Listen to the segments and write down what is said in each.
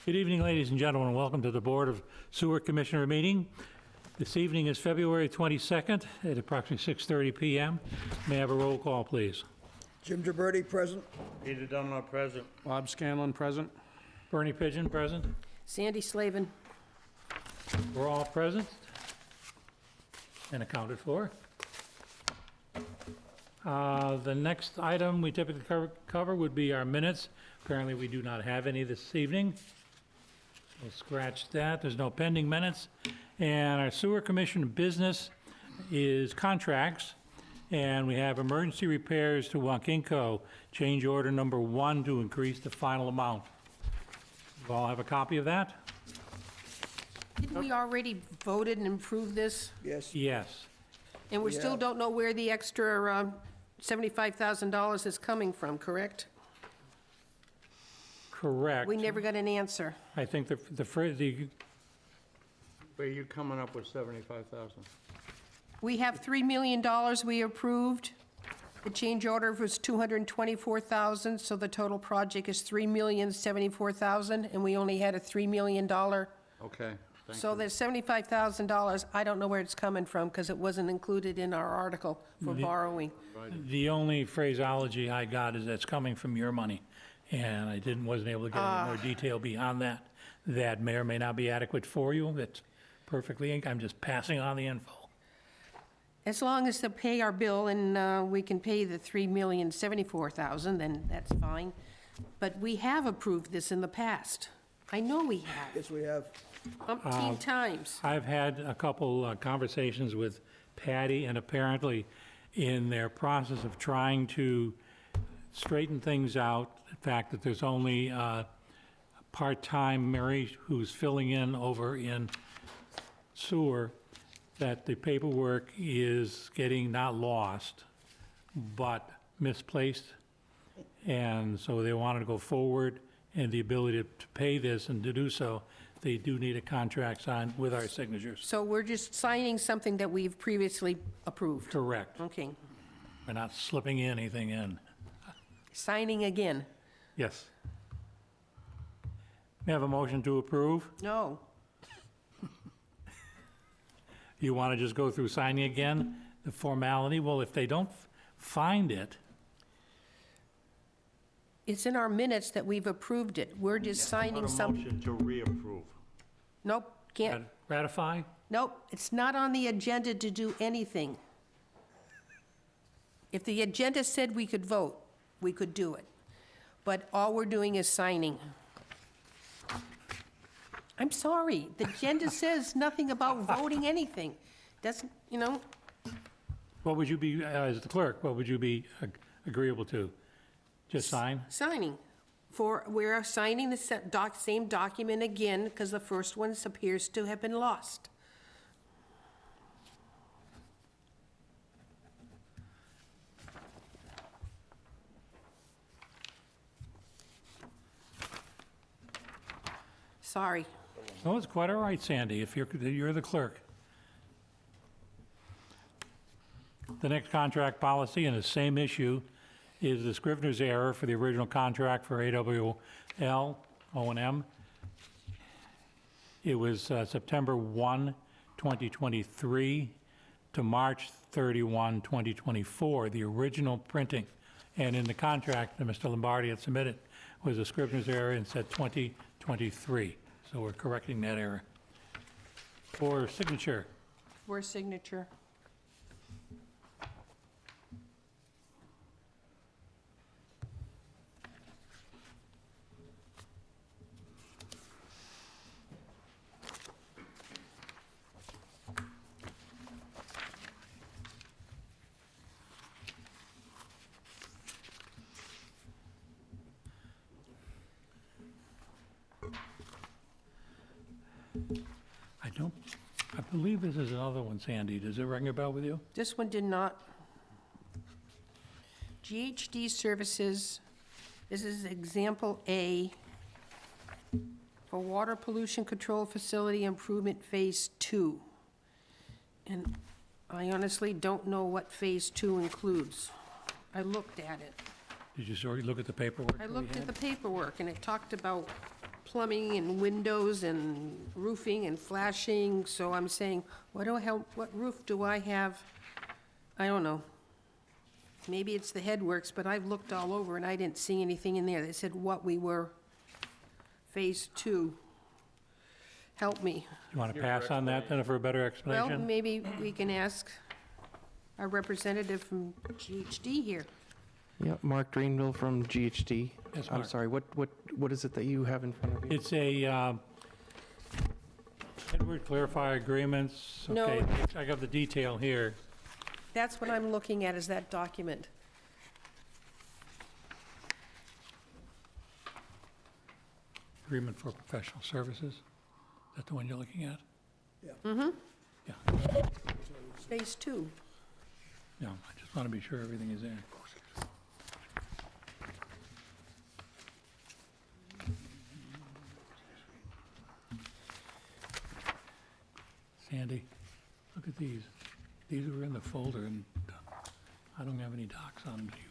Good evening, ladies and gentlemen. Welcome to the Board of Sewer Commissioner meeting. This evening is February 22nd at approximately 6:30 PM. May I have a roll call, please? Jim Gibberti, present. Peter Dunlop present. Bob Scanlon, present. Bernie Pigeon, present. Sandy Slavin. We're all present and accounted for. The next item we typically cover would be our minutes. Apparently, we do not have any this evening. We'll scratch that. There's no pending minutes. And our Sewer Commission business is contracts. And we have emergency repairs to Wankinco, change order number 1 to increase the final amount. You all have a copy of that? Didn't we already voted and approved this? Yes. Yes. And we still don't know where the extra $75,000 is coming from, correct? Correct. We never got an answer. I think the Where are you coming up with 75,000? We have $3 million we approved. The change order was $224,000, so the total project is $3,074,000, and we only had a $3 million. Okay, thank So you. there's $75,000. I don't know where it's coming from because it wasn't included in our article for borrowing. the only phraseology I got is that's coming from your money. And I wasn't able to get any more detail beyond that. That may or may not be adequate for you. That's perfectly, I'm just passing on the info. As long as they pay our bill and we can pay the $3,074,000, then that's fine. But we have approved this in the past. I know we have, Yes, we have. umpteen times. I've had a couple conversations with Patty, and apparently in their process of trying to straighten things out, the fact that there's only part-time Mary who's filling in over in sewer, that the paperwork is getting not lost, but misplaced. And so they wanted to go forward, and the ability to pay this and to do so, they do need a contract signed with our signatures. So we're just signing something that we've previously approved. Correct. Okay. We're not slipping anything in. Signing again. Yes. May I have a motion to approve? No. You want to just go through signing again, the formality? Well, if they don't find it, It's in our minutes that we've approved it. We're just signing some, Motion to reapprove. nope, can't, ratify? nope, it's not on the agenda to do anything. If the agenda said we could vote, we could do it. But all we're doing is signing. I'm sorry, the agenda says nothing about voting anything. Doesn't, What would you be, as the clerk, what would you be agreeable to? Just sign? signing. We're signing the same document again because the first one appears to have been lost. Sorry. No, it's quite all right, Sandy, if you're the clerk. The next contract policy in the same issue is the Scrivener's error for the original contract for AWL O&M. It was September 1, 2023 to March 31, 2024, the original printing. And in the contract that Mr. Lombardi had submitted was a Scrivener's error and said 2023. So we're correcting that error. For signature, For signature. I believe this is another one, Sandy. Does it ring a bell with you? This one did not. GHD Services, this is example A for Water Pollution Control Facility Improvement Phase 2. And I honestly don't know what Phase 2 includes. I looked at it. Did you already look at the paperwork? I that we looked had? at the paperwork, and it talked about plumbing and windows and roofing and flashing, so I'm saying, what roof do I have? I don't know. Maybe it's the Headworks, but I've looked all over and I didn't see anything in there that said what we were. Phase 2. Help me. You want to pass on that then for a better Well, explanation? maybe we can ask our representative from GHD here. Yeah, Mark Drainville from GHD. Yes, I'm Mark. sorry, what is it that you have in front of you? It's a Edward Clarify Agreements. No. Okay, I got the detail here. That's what I'm looking at, is that document. Agreement for Professional Services. Is that the one you're looking at? Yeah, Phase 2. yeah, I just want to be sure everything is there. Sandy, look at these. These were in the folder, and I don't have any docs on them. Do you?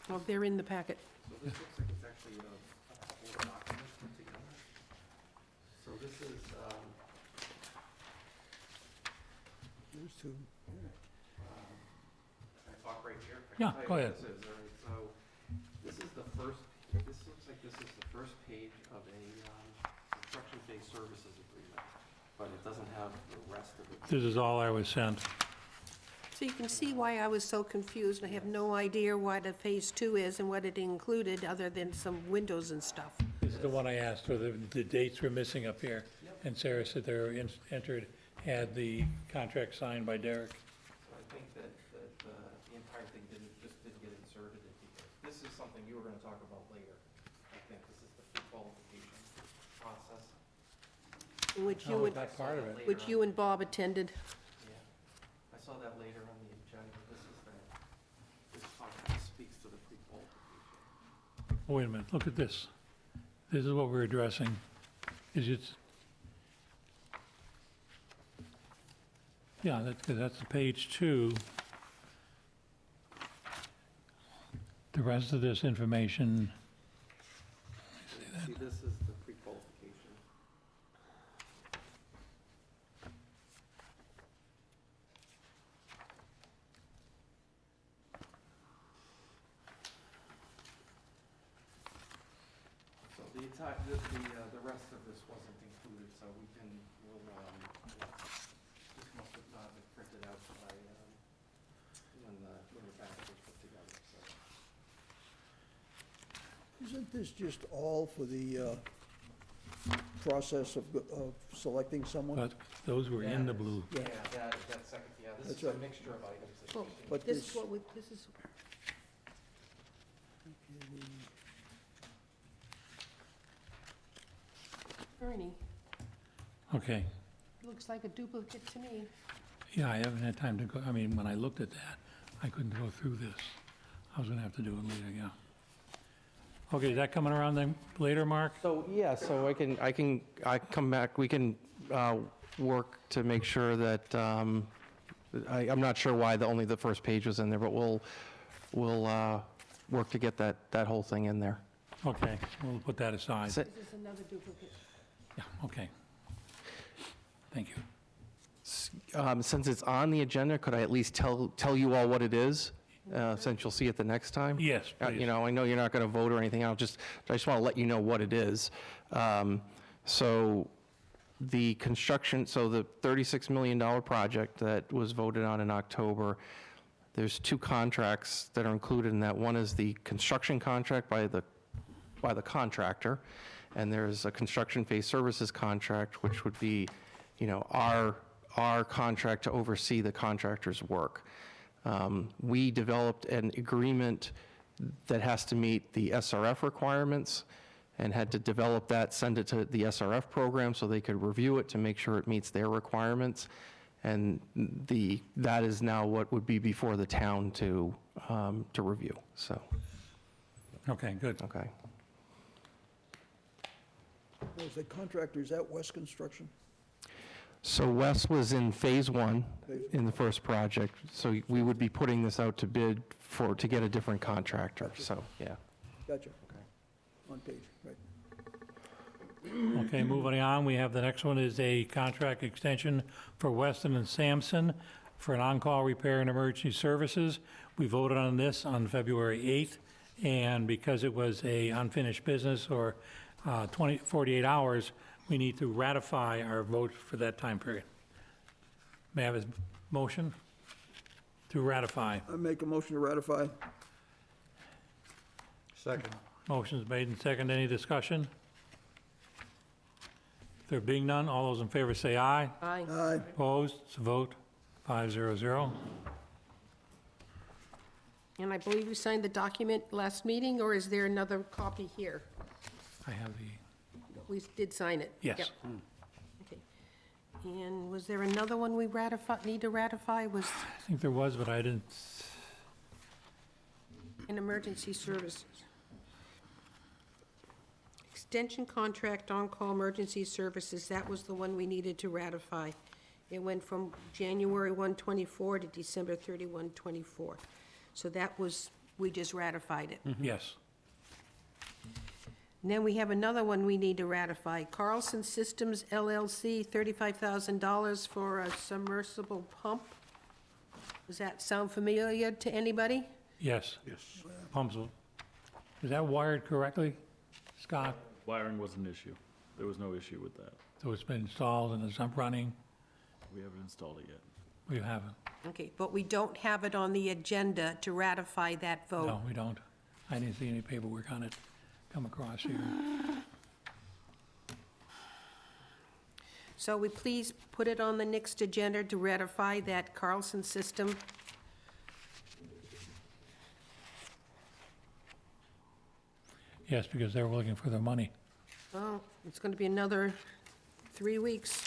Well, they're in the packet. So this looks like it's actually a whole document put together. So this is, There's two. can I talk right here? Yeah, go ahead. This is, all right, so this is the first, this looks like this is the first page of a construction phase services agreement, but it doesn't have the rest of it. This is all I was sent. So you can see why I was so confused. I have no idea what a Phase 2 is and what it included, other than some windows and stuff. This is the one I asked for, the dates were missing up here. And Sarah said they were entered, had the contract signed by Derek. So I think that the entire thing didn't get inserted into here. This is something you were gonna talk about later. I think this is the pre-qualification process. Which Oh, you and, that part of it. which you and Bob attended. Yeah, I saw that later on the agenda. This speaks to the pre-qualification. Oh, wait a minute, look at this. This is what we're addressing. Is it? Yeah, that's page 2. The rest of this information, See, this is the pre-qualification. So the entire, the rest of this wasn't included, so we'll, this must have not been printed out by, when the package was put together, so. Isn't this just all for the process of selecting someone? but those were in the blue. Yeah. Yeah, that second, yeah, this That's is a right. mixture of items. that Well, you can- But This this, is what we, this is, Ernie, Okay, looks like a duplicate to me. yeah, I haven't had time to go, I mean, when I looked at that, I couldn't go through this. I was gonna have to do it later, yeah. Okay, is that coming around then later, Mark? So, yeah, so I can come back, we can work to make sure that, I'm not sure why only the first page was in there, but we'll work to get that whole thing in there. Okay, we'll put that aside. So- This is another duplicate. Yeah, okay. Thank you. Since it's on the agenda, could I at least tell you all what it is, since you'll see it the next time? Yes, please. You know, I know you're not going to vote or anything, I just want to let you know what it is. So the construction, so the $36 million project that was voted on in October, there's 2 contracts that are included in that. One is the construction contract by the contractor, and there's a construction phase services contract, which would be, you know, our contract to oversee the contractor's work. We developed an agreement that has to meet the SRF requirements and had to develop that, send it to the SRF program so they could review it to make sure it meets their requirements. And that is now what would be before the town to review, so, Okay, good. okay. was the contractors at West Construction? So Wes was in phase 1 in the first project, so we would be putting this out to bid to get a different contractor, so, yeah. Gotcha. Okay. On page, right. Okay, moving on, we have, the next one is a contract extension for Weston and Sampson for an on-call repair and emergency services. We voted on this on February 8th, and because it was a unfinished business or 48 hours, we need to ratify our vote for that time period. May I have a motion to ratify? I make a motion to ratify. Second. Motion's made and seconded. Any discussion? There being none, all those in favor say aye. Aye. Aye. Opposed? It's a vote, 500. And I believe we signed the document last meeting, or is there another copy here? I have the, We did sign it. yes. Yep. Okay. And was there another one we need to ratify? Was I think there was, but I didn't, in emergency services? Extension contract on-call emergency services, that was the one we needed to ratify. It went from January 1, 24 to December 31, 24. So that was, we just ratified it. yes. And then we have another one we need to ratify. Carlson Systems LLC, $35,000 for a submersible pump. Does that sound familiar to anybody? Yes. Yes. Pumps, is that wired correctly, Scott? Wiring was an issue. There was no issue with that. So it's been installed and it's up running? We haven't installed it yet. We haven't. Okay, but we don't have it on the agenda to ratify that vote. No, we don't. I didn't see any paperwork on it come across here. So we please put it on the next agenda to ratify that Carlson system. Yes, because they were looking for their money. Well, it's going to be another 3 weeks.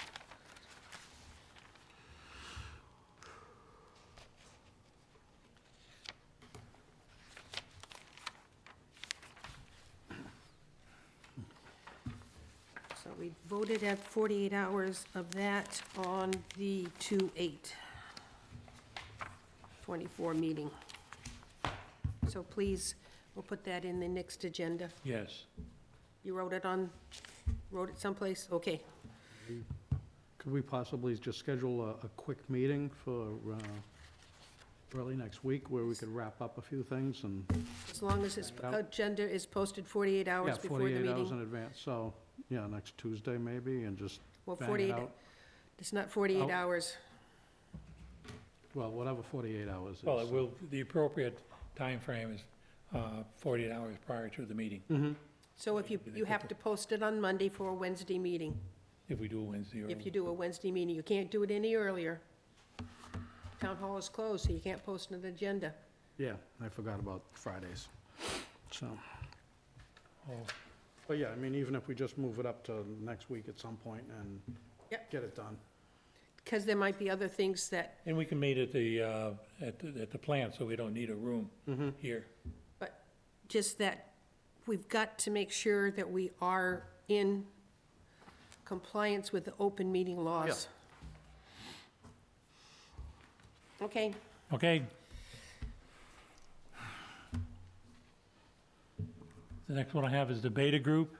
So we voted at 48 hours of that on the 2/8/24 meeting. So please, we'll put that in the next agenda. Yes. You wrote it someplace? Okay. Could we possibly just schedule a quick meeting for early next week where we could wrap up a few things and, As long as this Out. agenda is posted 48 yeah, hours before the 48 hours in meeting. advance, so, yeah, next Tuesday maybe, and just Well, bang it 48, out. it's not 48 Out. hours. Well, whatever 48 hours is. Well, it will, the appropriate time frame is 48 hours prior to the meeting, So if you have to post it on Monday for a Wednesday meeting. if we do a Wednesday or. If you do a Wednesday meeting, you can't do it any earlier. Town hall is closed, so you can't post an agenda. Yeah, I forgot about Fridays, so. Oh, But yeah, I mean, even if we just move it up to next week at some point and Yep. get it done. Because there might be other things that, and we can meet at the plant, so we don't need a room here. but just that we've got to make sure that we are in compliance with the open meeting laws. Okay, Okay. The next one I have is the Beta Group.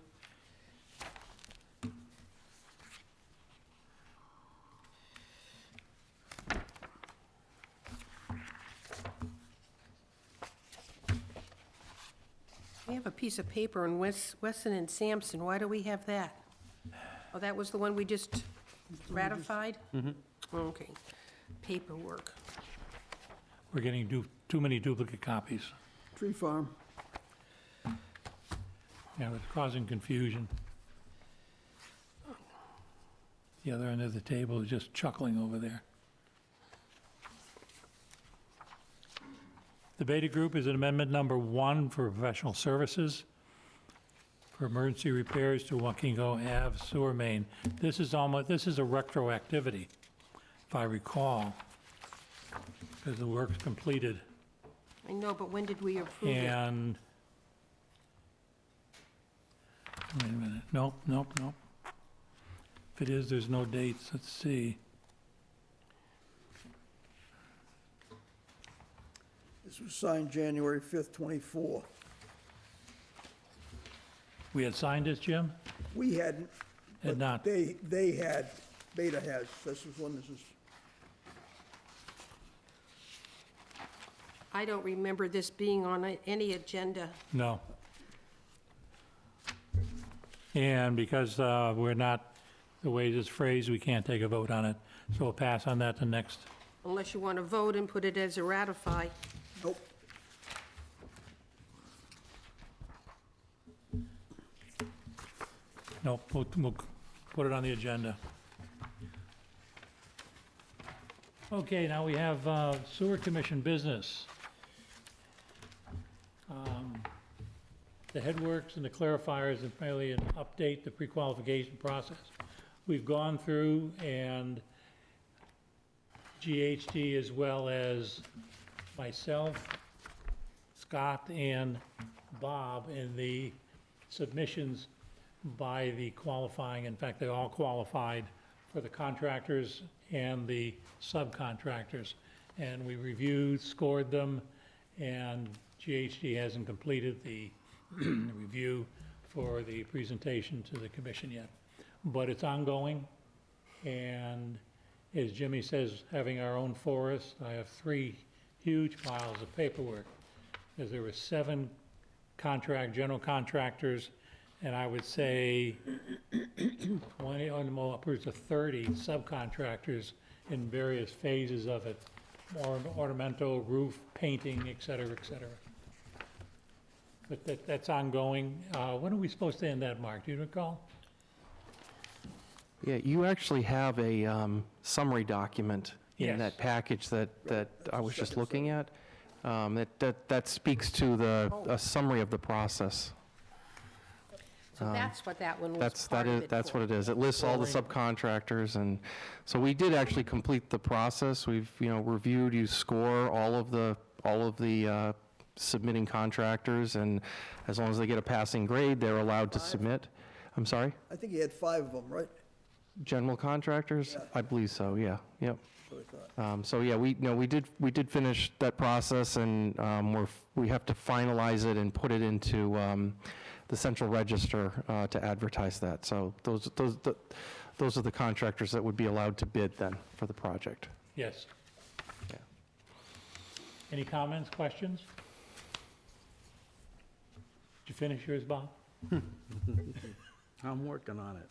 we have a piece of paper in Weston and Sampson. Why do we have that? Oh, that was the one we just ratified? Okay. Paperwork. We're getting too many duplicate copies. Tree farm. Yeah, it's causing confusion. The other end of the table is just chuckling over there. The Beta Group is amendment number 1 for professional services for emergency repairs to Wakingo Ave sewer main. This is a retroactivity, if I recall, because the work's completed. I know, but when did we approve it? And, wait a minute, nope. If it is, there's no dates, let's see. This was signed January 5th, '24. We had signed this, Jim? We hadn't. Had but not. They had, Beta has, this is when this is, I don't remember this being on any agenda. No. And because we're not, the way this phrased, we can't take a vote on it. So we'll pass on that to next. Unless you want to vote and put it as a ratify. nope. No, we'll put it on the agenda. Okay, now we have Sewer Commission business. The headworks and the clarifiers and finally an update, the pre-qualification process. We've gone through and GHD as well as myself, Scott, and Bob in the submissions by the qualifying, in fact, they all qualified for the contractors and the subcontractors. And we reviewed, scored them, and GHD hasn't completed the review for the presentation to the commission yet. But it's ongoing, and as Jimmy says, having our own forest, I have 3 huge piles of paperwork. Because there were 7 general contractors, and I would say 20, or more, upwards of 30 subcontractors in various phases of it, ornamental, roof, painting, et cetera, et cetera. But that's ongoing. When are we supposed to end that, Mark? Do you recall? Yeah, you actually have a summary document in Yes. that package that I was just looking at. That speaks to a summary of the process. So that's what that one was That's, part of it that's for. what it is. It lists all the subcontractors, and so we did actually complete the process. We've, reviewed, you score all of the submitting contractors, and as long as they get a passing grade, they're allowed to submit. I'm sorry? I think you had 5 of them, right? General contractors? Yeah. I believe so, yeah, yep. That's what I thought. So, yeah, we did finish that process, and we have to finalize it and put it into the central register to advertise that. So those are the contractors that would be allowed to bid then for the project. Yes. Yeah. Any comments, questions? Did you finish yours, Bob? I'm working on it.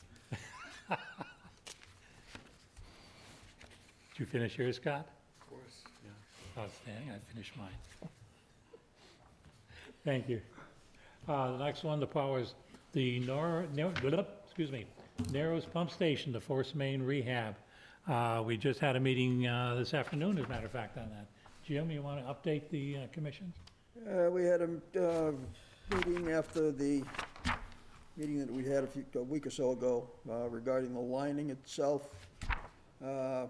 Did you finish yours, Scott? Of course, yeah. Outstanding, I finished mine. Thank you. The next one, the powers, the Narrows Pump Station, the Force Main Rehab. We just had a meeting this afternoon, as a matter of fact, on that. Jim, you want to update the commission? We had a meeting after the meeting that we had a week or so ago regarding the lining itself. The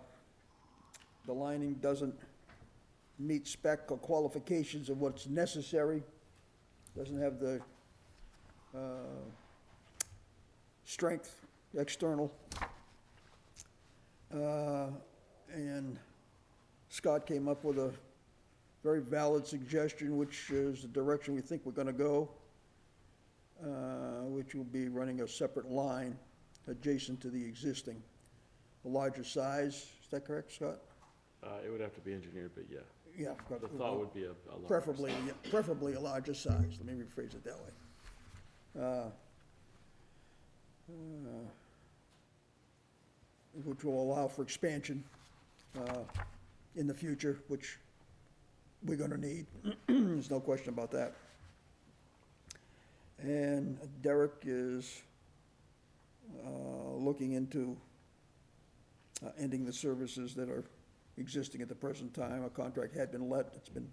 lining doesn't meet spec or qualifications of what's necessary, doesn't have the strength, external. And Scott came up with a very valid suggestion, which is the direction we think we're gonna go, which will be running a separate line adjacent to the existing, a larger size. Is that correct, Scott? It would have to be engineered, but yeah, Yeah. the thought would be a larger Preferably, yeah, preferably a larger size, let me rephrase it that way. Which will allow for expansion in the future, which we're gonna need. There's no question about that. And Derek is looking into ending the services that are existing at the present time. A contract had been let, it's been,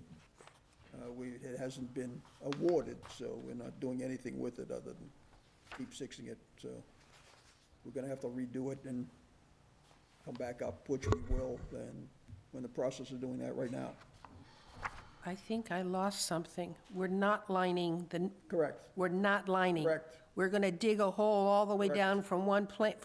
it hasn't been awarded, so we're not doing anything with it other than keep fixing it. So we're gonna have to redo it and come back up, which we will, and we're in the process of doing that right now. I think I lost something. We're not lining Correct, we're not lining. correct, We're gonna dig a hole all the way Correct. down from one plant,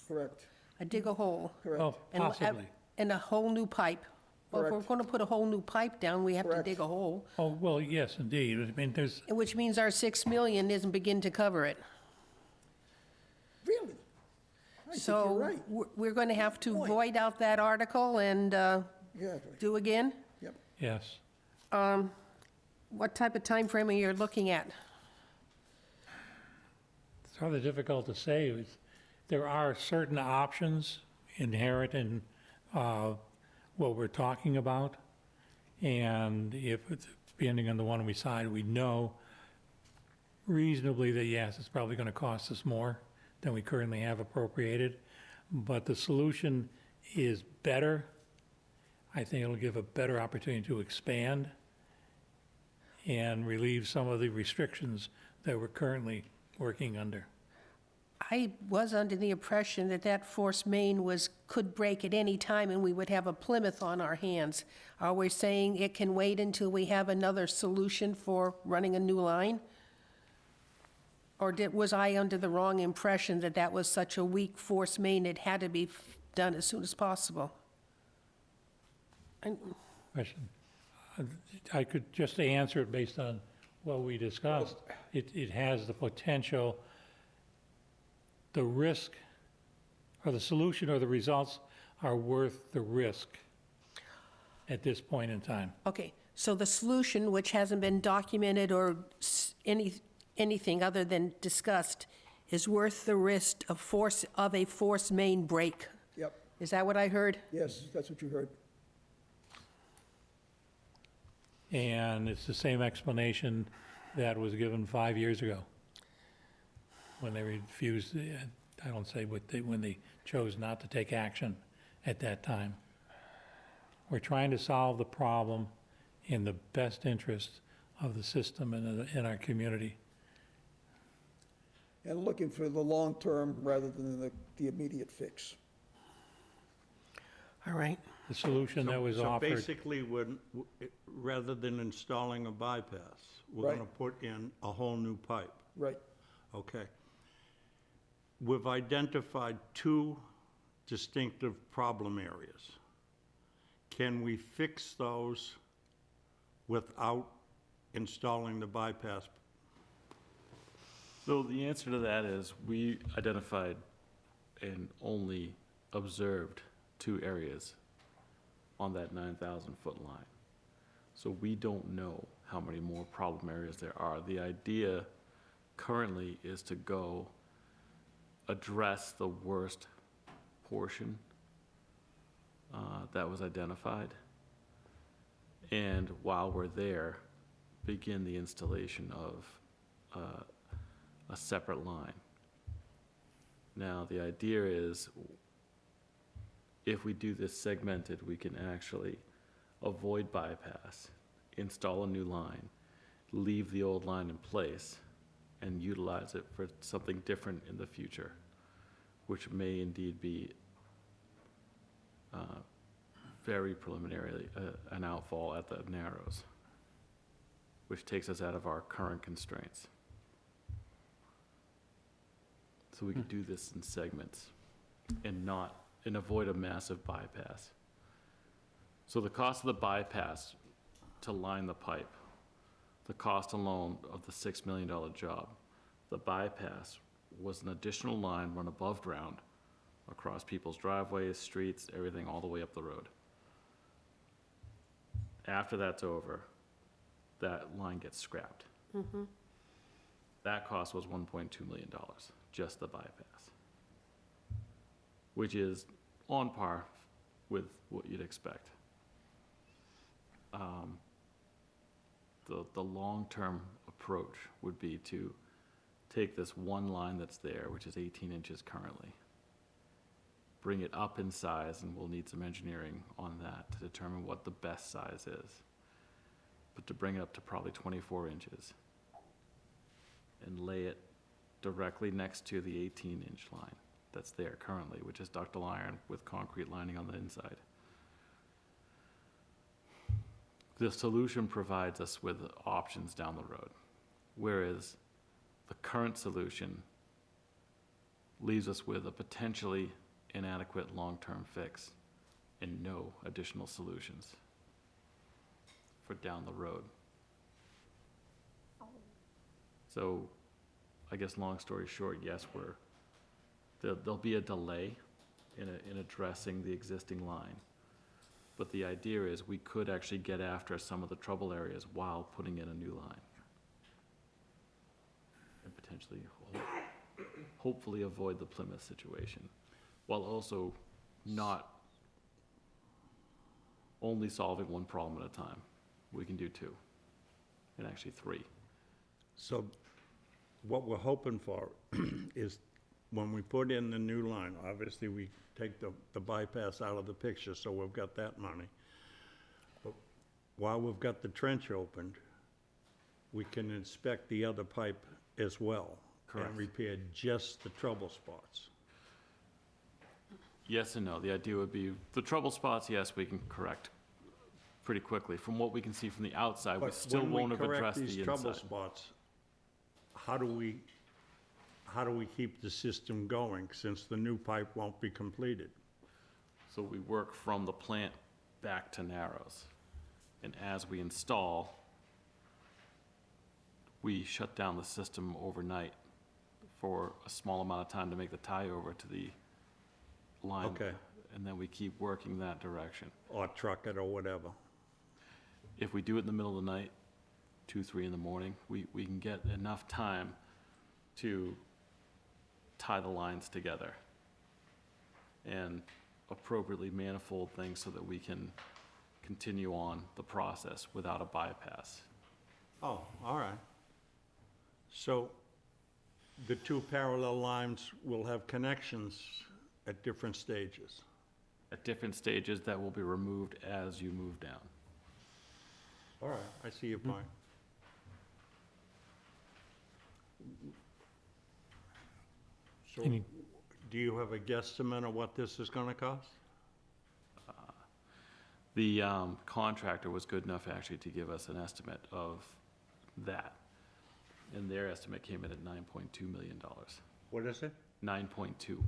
correct, dig a hole. correct. Oh, and possibly. And a whole new pipe. Well, if we're Correct. gonna put a whole new pipe down, we have to Correct. dig a hole, Oh, well, yes, indeed. I mean, there's, which means our 6 million isn't begin to cover it. I think So you're right. we're going to have to Point. void out that article and Exactly. do again? Yep. Yes. What type of time frame are you looking at? It's rather difficult to say. There are certain options inherent in what we're talking about. And if, depending on the one we decide, we know reasonably that, yes, it's probably going to cost us more than we currently have appropriated. But the solution is better. I think it'll give a better opportunity to expand and relieve some of the restrictions that we're currently working under. I was under the impression that that force main could break at any time and we would have a Plymouth on our hands. Are we saying it can wait until we have another solution for running a new line? Or was I under the wrong impression that that was such a weak force main, it had to be done as soon as possible? Question. I could just answer it based on what we discussed. It has the potential, the risk, or the solution or the results are worth the risk at this point in time. Okay, so the solution, which hasn't been documented or anything other than discussed, is worth the risk of a force main break. Yep. Is that what I heard? Yes, that's what you heard. And it's the same explanation that was given 5 years ago when they refused, I don't say when they chose not to take action at that time. We're trying to solve the problem in the best interest of the system and in our community. And looking for the long term rather than the immediate fix. All right. The solution that was So offered, basically, rather than installing a bypass, we're Right. gonna put in a whole new pipe. Right. Okay. We've identified two distinctive problem areas. Can we fix those without installing the bypass? So the answer to that is, we identified and only observed 2 areas on that 9,000-foot line. So we don't know how many more problem areas there are. The idea currently is to go address the worst portion that was identified. And while we're there, begin the installation of a separate line. Now, the idea is, if we do this segmented, we can actually avoid bypass, install a new line, leave the old line in place, and utilize it for something different in the future, which may indeed be very preliminarily an outfall at the Narrows, which takes us out of our current constraints. So we could do this in segments and avoid a massive bypass. So the cost of the bypass to line the pipe, the cost alone of the $6 million job, the bypass was an additional line run above ground across people's driveways, streets, everything all the way up the road. After that's over, that line gets scrapped. That cost was $1.2 million, just the bypass, which is on par with what you'd expect. The long-term approach would be to take this one line that's there, which is 18 inches currently, bring it up in size, and we'll need some engineering on that to determine what the best size is, but to bring it up to probably 24 inches and lay it directly next to the 18-inch line that's there currently, which is ductile iron with concrete lining on the inside. The solution provides us with options down the road, whereas the current solution leaves us with a potentially inadequate long-term fix and no additional solutions for down the road. So, I guess long story short, yes, we're there'll be a delay in addressing the existing line. But the idea is we could actually get after some of the trouble areas while putting in a new line. And potentially, hopefully avoid the Plymouth situation, while also not only solving one problem at a time. We can do two, and actually three. So what we're hoping for is when we put in the new line, obviously we take the bypass out of the picture, so we've got that money. But while we've got the trench opened, we can inspect the other pipe as well. Correct. And repair just the trouble spots. Yes and no. The idea would be, the trouble spots, yes, we can correct pretty quickly. From what we can see from the outside, we But still when we won't have correct addressed these the trouble inside. spots, how do we keep the system going since the new pipe won't be completed? So we work from the plant back to Narrows. And as we install, we shut down the system overnight for a small amount of time to make the tie over to the line. Okay. And then we keep working that direction. Or truck it or whatever? If we do it in the middle of the night, 2, 3 in the morning, we can get enough time to tie the lines together and appropriately manifold things so that we can continue on the process without a bypass. Oh, all right. So the two parallel lines will have connections at different stages? At different stages, that will be removed as you move down. All right, I see your point. So, Any- do you have a guesstimate of what this is gonna cost? The contractor was good enough actually to give us an estimate of that. And their estimate came in at $9.2 million. What is it? 9.2.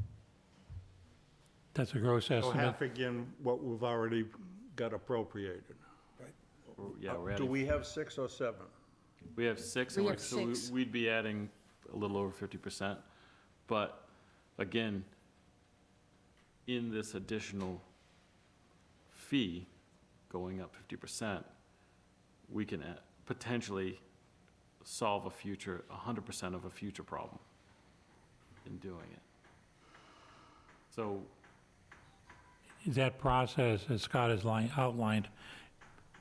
That's a gross So estimate. half again what we've already got appropriated. Yeah, we're Do adding, we have 6 or 7? we have 6, We and have so 6. we'd be adding a little over 50%. But again, in this additional fee, going up 50%, we can potentially solve 100% of a future problem in doing it. So, That process, as Scott has outlined,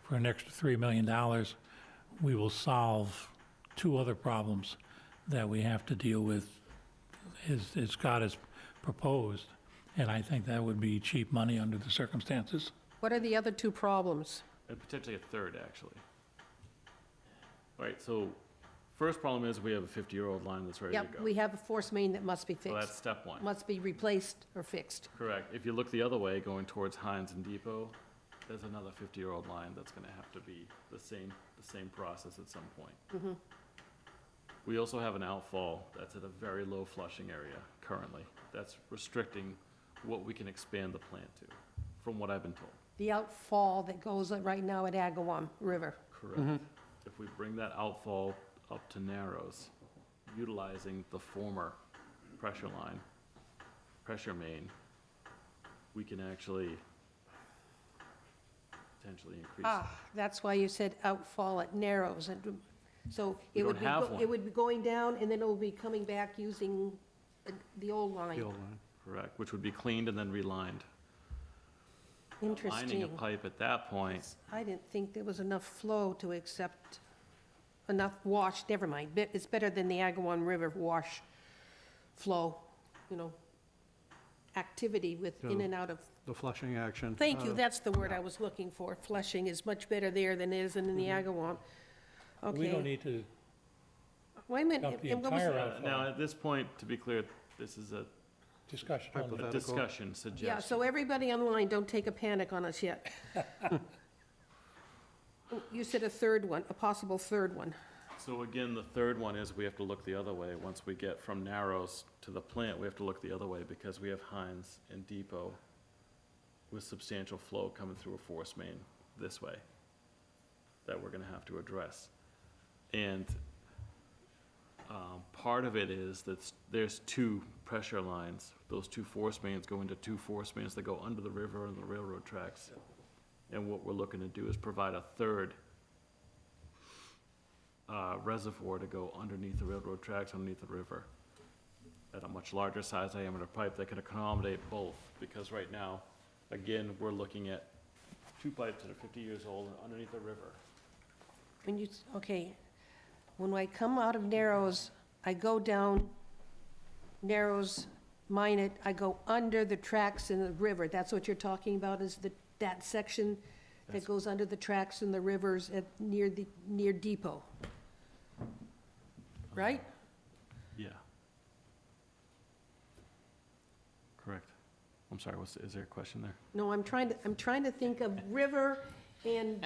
for an extra $3 million, we will solve 2 other problems that we have to deal with, as Scott has proposed. And I think that would be cheap money under the circumstances. What are the other 2 problems? and potentially a third, actually. All right, so first problem is we have a 50-year-old line that's ready to Yep, go. we have a force main that must be So that's fixed, step one. must be replaced or fixed. Correct. If you look the other way, going towards Heinz and Depot, there's another 50-year-old line that's gonna have to be the same process at some point. We also have an outfall that's at a very low flushing area currently. That's restricting what we can expand the plant to, from what I've been told. The outfall that goes right now at Agawam River. Correct. If we bring that outfall up to Narrows, utilizing the former pressure line, pressure main, we can actually potentially increase. That's why you said outfall at Narrows, and so We it would don't be, have it one. would be going down, and then it will be coming back using the old line. The old line. Correct, which would be cleaned and then relined. Lining a Interesting. pipe at that point, I didn't think there was enough flow to accept enough wash, never mind. It's better than the Agawam River wash flow, activity with in Yeah. and out of. The flushing action. Thank you, that's the word I was looking for. Flushing is much better there than it is in the Agawam. Okay. We don't need to Wait a minute. dump the and what was- entire now, outfall. at this point, to be clear, this is a Discussion only. Hypothetical. discussion Yeah, suggestion. so everybody online, don't take a panic on us yet. You said a third one, a possible third one. So again, the third one is we have to look the other way. Once we get from Narrows to the plant, we have to look the other way because we have Heinz and Depot with substantial flow coming through a force main this way that we're gonna have to address. And Part of it is that there's two pressure lines. Those two force mains go into two force mains that go under the river and the railroad tracks. And what we're looking to do is provide a third reservoir to go underneath the railroad tracks, underneath the river, at a much larger size diameter pipe that can accommodate both. Because right now, again, we're looking at two pipes that are 50 years old and underneath the river. When you, okay, when I come out of Narrows, I go down Narrows, mine it, I go under the tracks in the river. That's what you're talking about, is that section that That's- goes under the tracks in the rivers near Depot? Right? Yeah. Correct. I'm sorry, is there a question there? No, I'm trying to think of river and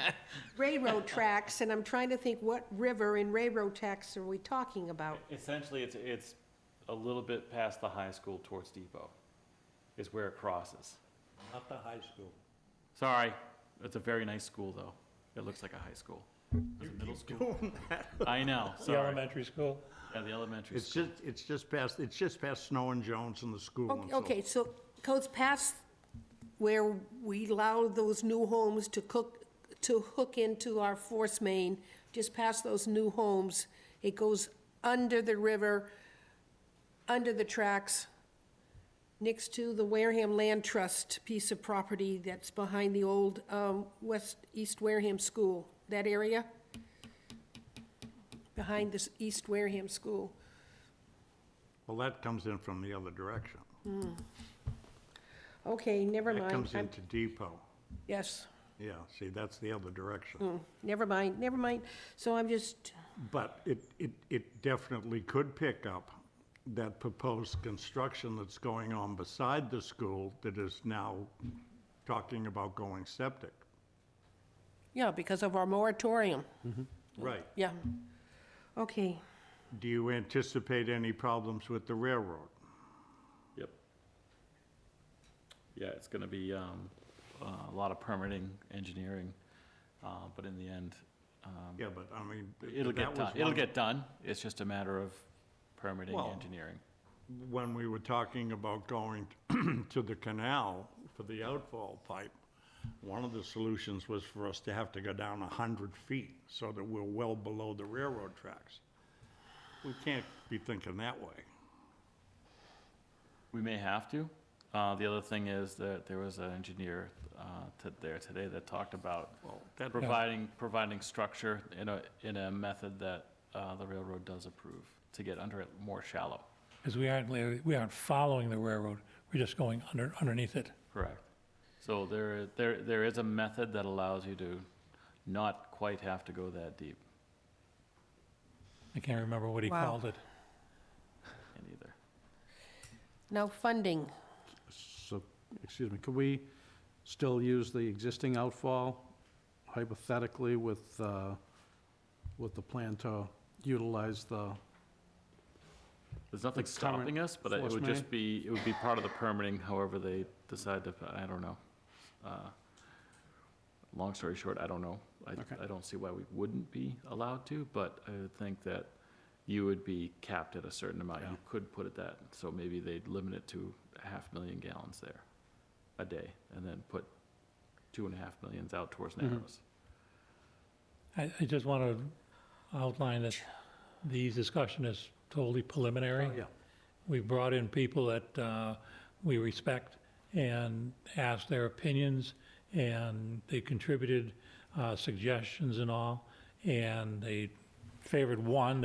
railroad tracks, and I'm trying to think what river and railroad tracks are we talking about? Essentially, it's a little bit past the high school towards Depot, is where it crosses. Not the high school. Sorry, it's a very nice school, though. It looks like a high school. It's a middle school. I know, The sorry. elementary school? Yeah, the elementary It's school. it's just past Snow and Jones and the school and so. Okay, so goes past where we allow those new homes to hook into our force main, just past those new homes. It goes under the river, under the tracks, next to the Wareham Land Trust piece of property that's behind the old East Wareham School, that area? Behind this East Wareham School. Well, that comes in from the other direction. Okay, never That mind. comes I'm- into Depot. Yes, Yeah, see, that's the other direction. never mind. So I'm just, But it definitely could pick up that proposed construction that's going on beside the school that is now talking about going septic. yeah, because of our moratorium. Right. Yeah. Okay, Do you anticipate any problems with the railroad? Yep. Yeah, it's gonna be a lot of permitting, engineering, but in the end, Yeah, but I mean. it'll that get was done. It'll one- get done. It's just a matter of permitting, Well- engineering. When we were talking about going to the canal for the outfall pipe, one of the solutions was for us to have to go down 100 feet so that we're well below the railroad tracks. We can't be thinking that way. We may have to. The other thing is that there was an engineer there today that talked about Well, that, providing structure in a method that the railroad does approve to get under it more shallow. Because we aren't following the railroad, we're just going underneath it. Correct. So there is a method that allows you to not quite have to go that deep, I can't remember what he Wow. called it. in either. now funding. So, excuse me, could we still use the existing outfall hypothetically with the plan to utilize the, There's nothing The current stopping us, but it force would main? just be, it would be part of the permitting, however they decide to, I don't know. Long story short, I don't know. Okay. I don't see why we wouldn't be allowed to, but I would think that you would be capped at a certain amount. Yeah. You could put it that, so maybe they'd limit it to 500,000 gallons there a day, and then put 2.5 million out towards Narrows. I just want to outline that the discussion is totally preliminary. yeah. We brought in people that we respect and asked their opinions, and they contributed suggestions and all, and they favored one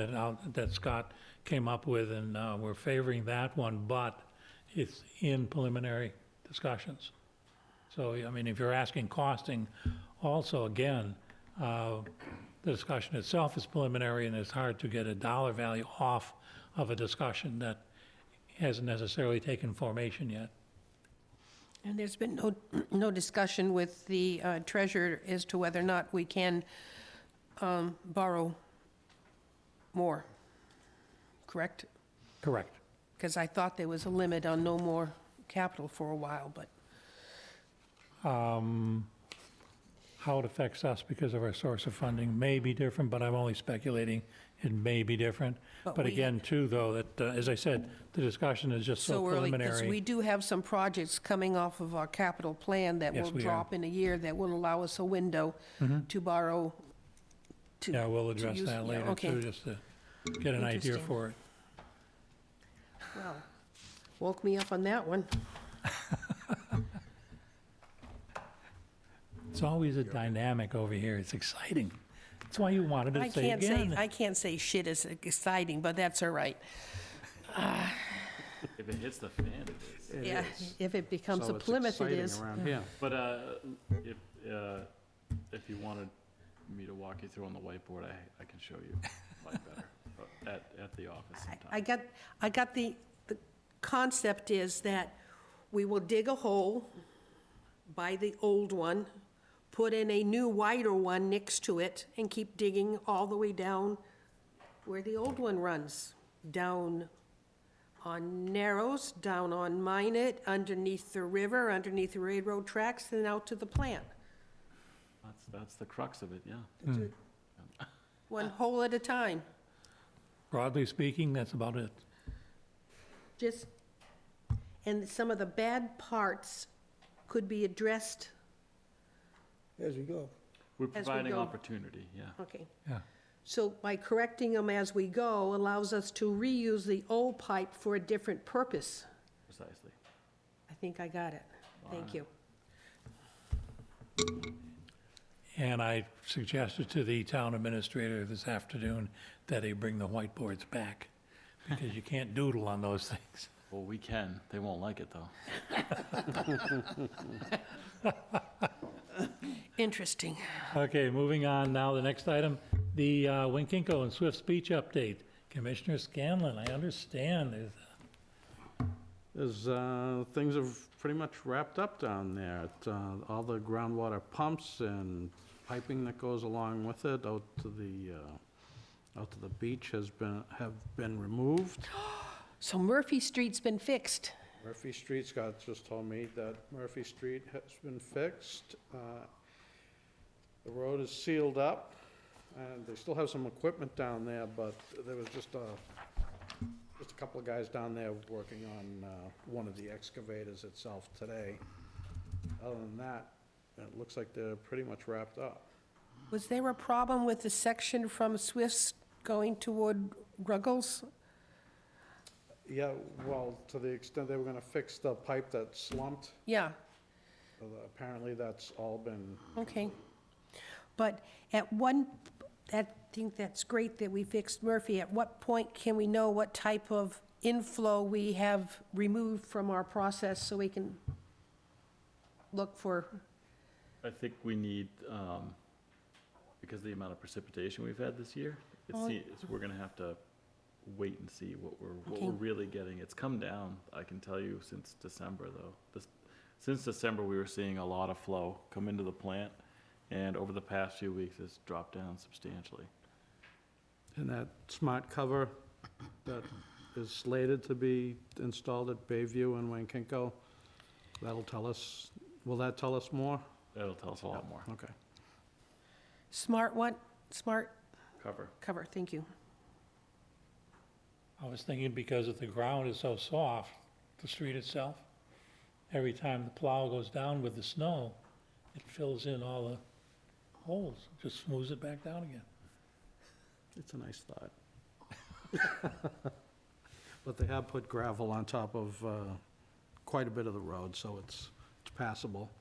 that Scott came up with, and we're favoring that one, but it's in preliminary discussions. So, I mean, if you're asking costing, also, again, the discussion itself is preliminary, and it's hard to get a dollar value off of a discussion that hasn't necessarily taken formation yet. And there's been no discussion with the treasurer as to whether or not we can borrow more, correct? Correct. Because I thought there was a limit on no more capital for a while, but, how it affects us because of our source of funding may be different, but I'm only speculating it may be different. But But we- again, too, though, that, as I said, the discussion is just so So early, because preliminary. we do have some projects coming off of our capital plan that Yes, will we are. drop in a year that will allow us a window to borrow. to- Yeah, we'll to address use- that yeah, later, okay. too, just to get an idea Interesting. for it. Well, woke me up on that one. It's always a dynamic over here. It's exciting. That's why you wanted I to say can't say, again. I can't say shit is exciting, but that's all right. If it hits the fan, it is. Yeah, if it becomes So a it's Plymouth, it exciting is. around here. But if you wanted me to walk you through on the whiteboard, I can show you like better at the office sometime. I got the concept is that we will dig a hole by the old one, put in a new wider one next to it, and keep digging all the way down where the old one runs. Down on Narrows, down on Minot, underneath the river, underneath the railroad tracks, then out to the plant. That's the crux of it, yeah. One hole at a time. Broadly speaking, that's about it. Just, and some of the bad parts could be addressed, As we go. We're As we providing go. opportunity, yeah. okay. Yeah. So by correcting them as we go allows us to reuse the old pipe for a different purpose. Precisely. I think I got it. Thank you. And I suggested to the town administrator this afternoon that he bring the whiteboards back, because you can't doodle on those things. Well, we can. They won't like it, though. Interesting. Okay, moving on now, the next item, the Winkinko and Swift's Beach update. Commissioner Scanlon, I understand there's, Things have pretty much wrapped up down there. All the groundwater pumps and piping that goes along with it out to the beach have been removed. So Murphy Street's been fixed. Murphy Street, Scott just told me that Murphy Street has been fixed. The road is sealed up, and they still have some equipment down there, but there was just a couple of guys down there working on one of the excavators itself today. Other than that, it looks like they're pretty much wrapped up. Was there a problem with the section from Swift's going toward Ruggles? Yeah, well, to the extent they were gonna fix the pipe that slumped, Yeah, apparently that's all been, okay. But I think that's great that we fixed Murphy. At what point can we know what type of inflow we have removed from our process so we can look for, I think we need, because of the amount of precipitation we've had this year, we're gonna have to wait and see what Okay. we're really getting. It's come down, I can tell you, since December, though. Since December, we were seeing a lot of flow come into the plant, and over the past few weeks, it's dropped down substantially. and that smart cover that is slated to be installed at Bayview and Winkinko, that'll tell us, will that tell us more? That'll tell us a lot more. Okay. smart what? Smart Cover. cover, thank you. I was thinking because if the ground is so soft, the street itself, every time the plow goes down with the snow, it fills in all the holes, just smooths it back down again. It's a nice thought. But they have put gravel on top of quite a bit of the road, so it's passable.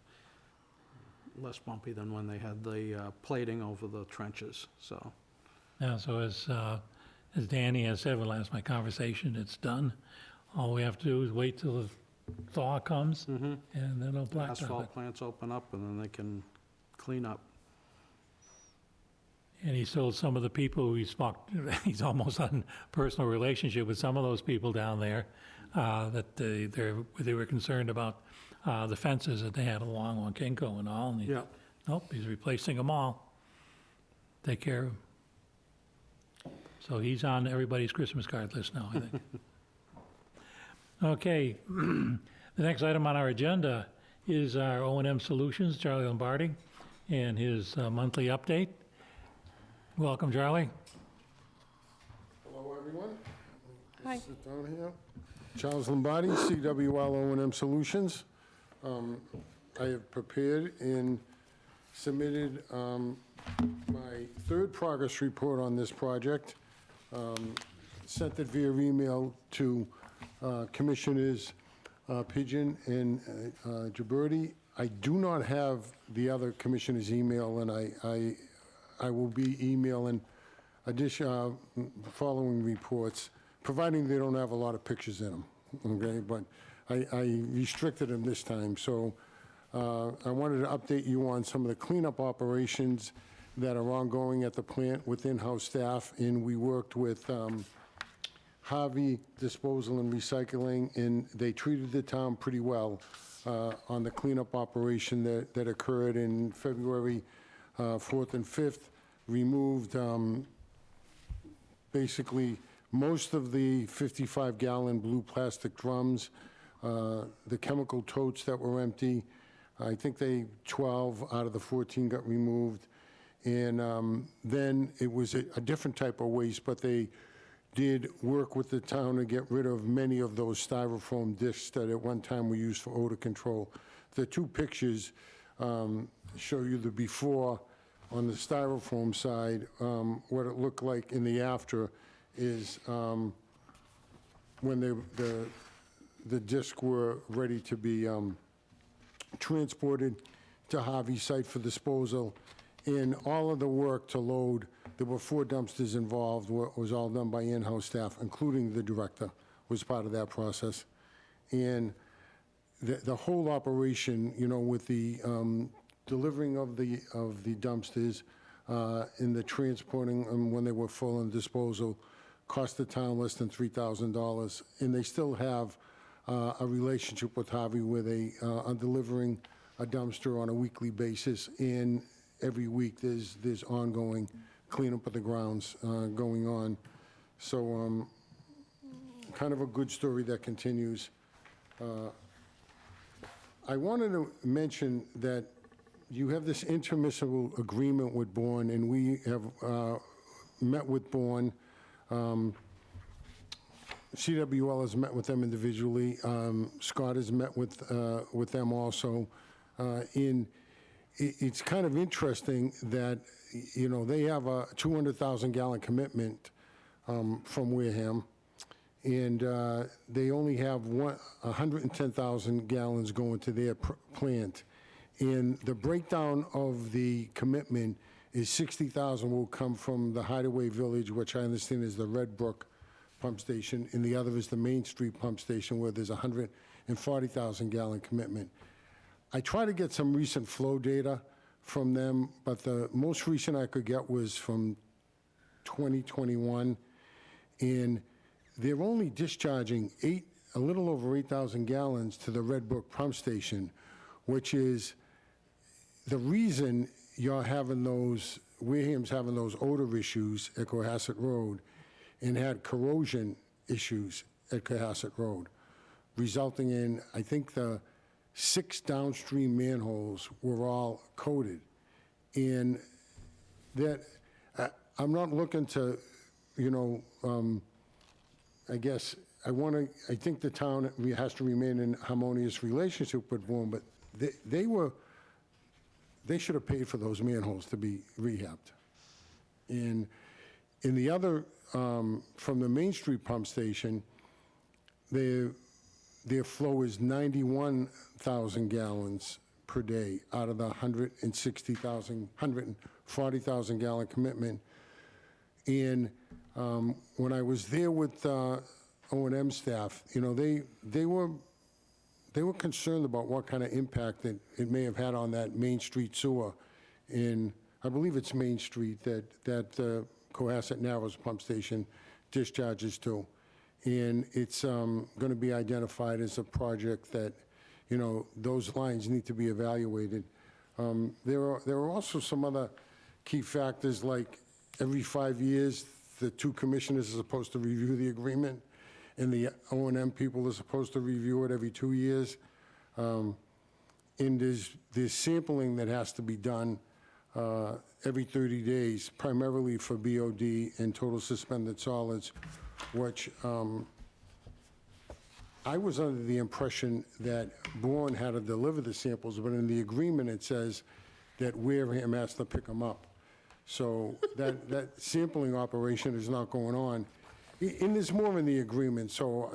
Less bumpy than when they had the plating over the trenches, so. Now, so as Danny has said, when last my conversation, it's done. All we have to do is wait till the thaw comes, and then it'll blacktop it. Asphalt plants open up, and then they can clean up. And he's told some of the people who he's almost on personal relationship with some of those people down there, that they were concerned about the fences that they had along Winkinko and all. And Yeah. Nope, he's replacing them all. Take care of him. So he's on everybody's Christmas card list now, I think. Okay, the next item on our agenda is our O&M Solutions, Charlie Lombardi. and his monthly update. Welcome, Charlie. Hello, everyone. Hi. Sit down here. Charles Lombardi, CWL O&M Solutions. I have prepared and submitted my third progress report on this project. Sent it via email to Commissioners Pigeon and Gibberti. I do not have the other commissioner's email, and I will be emailing following reports, providing they don't have a lot of pictures in them, okay? But I restricted them this time, so I wanted to update you on some of the cleanup operations that are ongoing at the plant with in-house staff, and we worked with Harvey Disposal and Recycling, and they treated the town pretty well on the cleanup operation that occurred in February 4th and 5th. Removed basically most of the 55-gallon blue plastic drums, the chemical totes that were empty. I think 12 out of the 14 got removed. And then it was a different type of waste, but they did work with the town to get rid of many of those styrofoam discs that at one time were used for odor control. The two pictures show you the before on the styrofoam side. What it looked like in the after is when the discs were ready to be transported to Harvey's site for disposal. And all of the work to load, there were 4 dumpsters involved, was all done by in-house staff, including the director was part of that process. And the whole operation, you know, with the delivering of the dumpsters and the transporting them when they were full and disposal, cost the town less than $3,000. And they still have a relationship with Harvey where they are delivering a dumpster on a weekly basis, and every week there's ongoing cleanup of the grounds going on. So kind of a good story that continues. I wanted to mention that you have this intermunicipal agreement with Bourne, and we have met with Bourne. CWL has met with them individually. Scott has met with them also. It's kind of interesting that, you know, they have a 200,000-gallon commitment from Wareham, and they only have 110,000 gallons going to their plant. And the breakdown of the commitment is 60,000 will come from the Hideaway Village, which I understand is the Red Brook pump station, and the other is the Main Street pump station, where there's a 140,000-gallon commitment. I try to get some recent flow data from them, but the most recent I could get was from 2021, and they're only discharging a little over 8,000 gallons to the Red Brook pump station, which is the reason you're having Wareham's having those odor issues at Cohasset Road, and had corrosion issues at Cohasset Road, resulting in, I think, the 6 downstream manholes were all coated. And that, I'm not looking to, you know, I guess, I think the town has to remain in harmonious relationship with Bourne, but they should have paid for those manholes to be rehabbed. And in the other, from the Main Street pump station, their flow is 91,000 gallons per day out of the 140,000 gallon commitment. And when I was there with O&M staff, you know, they were concerned about what kind of impact that it may have had on that Main Street sewer. And I believe it's Main Street that Cohasset Narrows pump station discharges to. And it's going to be identified as a project that, you know, those lines need to be evaluated. There are also some other key factors, like every 5 years, the 2 commissioners are supposed to review the agreement, and the O&M people are supposed to review it every 2 years. And there's sampling that has to be done every 30 days, primarily for BOD and total suspended solids, which I was under the impression that Bourne had to deliver the samples, but in the agreement, it says that Wareham has to pick them up. So that sampling operation is not going on. And there's more in the agreement, so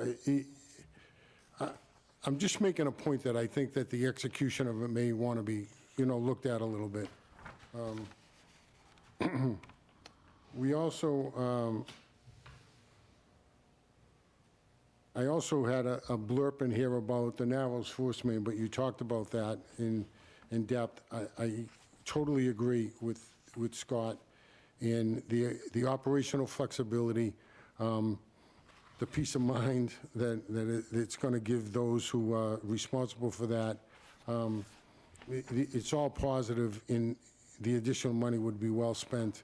I'm just making a point that I think that the execution of it may want to be, looked at a little bit. We also, I also had a blurb in here about the Narrows force main, but you talked about that in depth. I totally agree with Scott in the operational flexibility, the peace of mind that it's going to give those who are responsible for that. It's all positive, and the additional money would be well spent.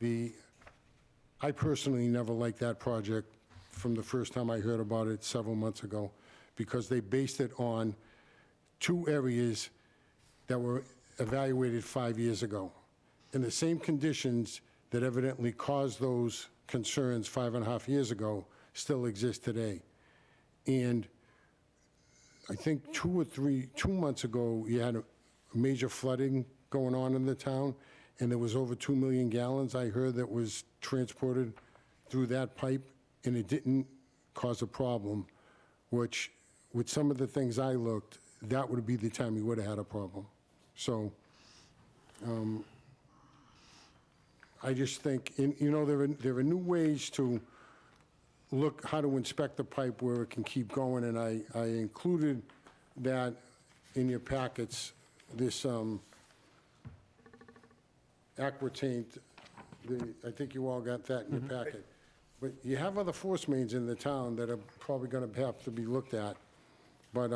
I personally never liked that project from the first time I heard about it several months ago, because they based it on 2 areas that were evaluated 5 years ago. In the same conditions that evidently caused those concerns 5.5 years ago still exist today. And I think 2 months ago, you had a major flooding going on in the town, and there was over 2 million gallons, I heard, that was transported through that pipe, and it didn't cause a problem, which, with some of the things I looked, that would be the time you would have had a problem. So, I just think, there are new ways to look how to inspect the pipe where it can keep going, and I included that in your packets, this Aquitaine, I think you all got that in your packet. But you have other force mains in the town that are probably going to have to be looked at. But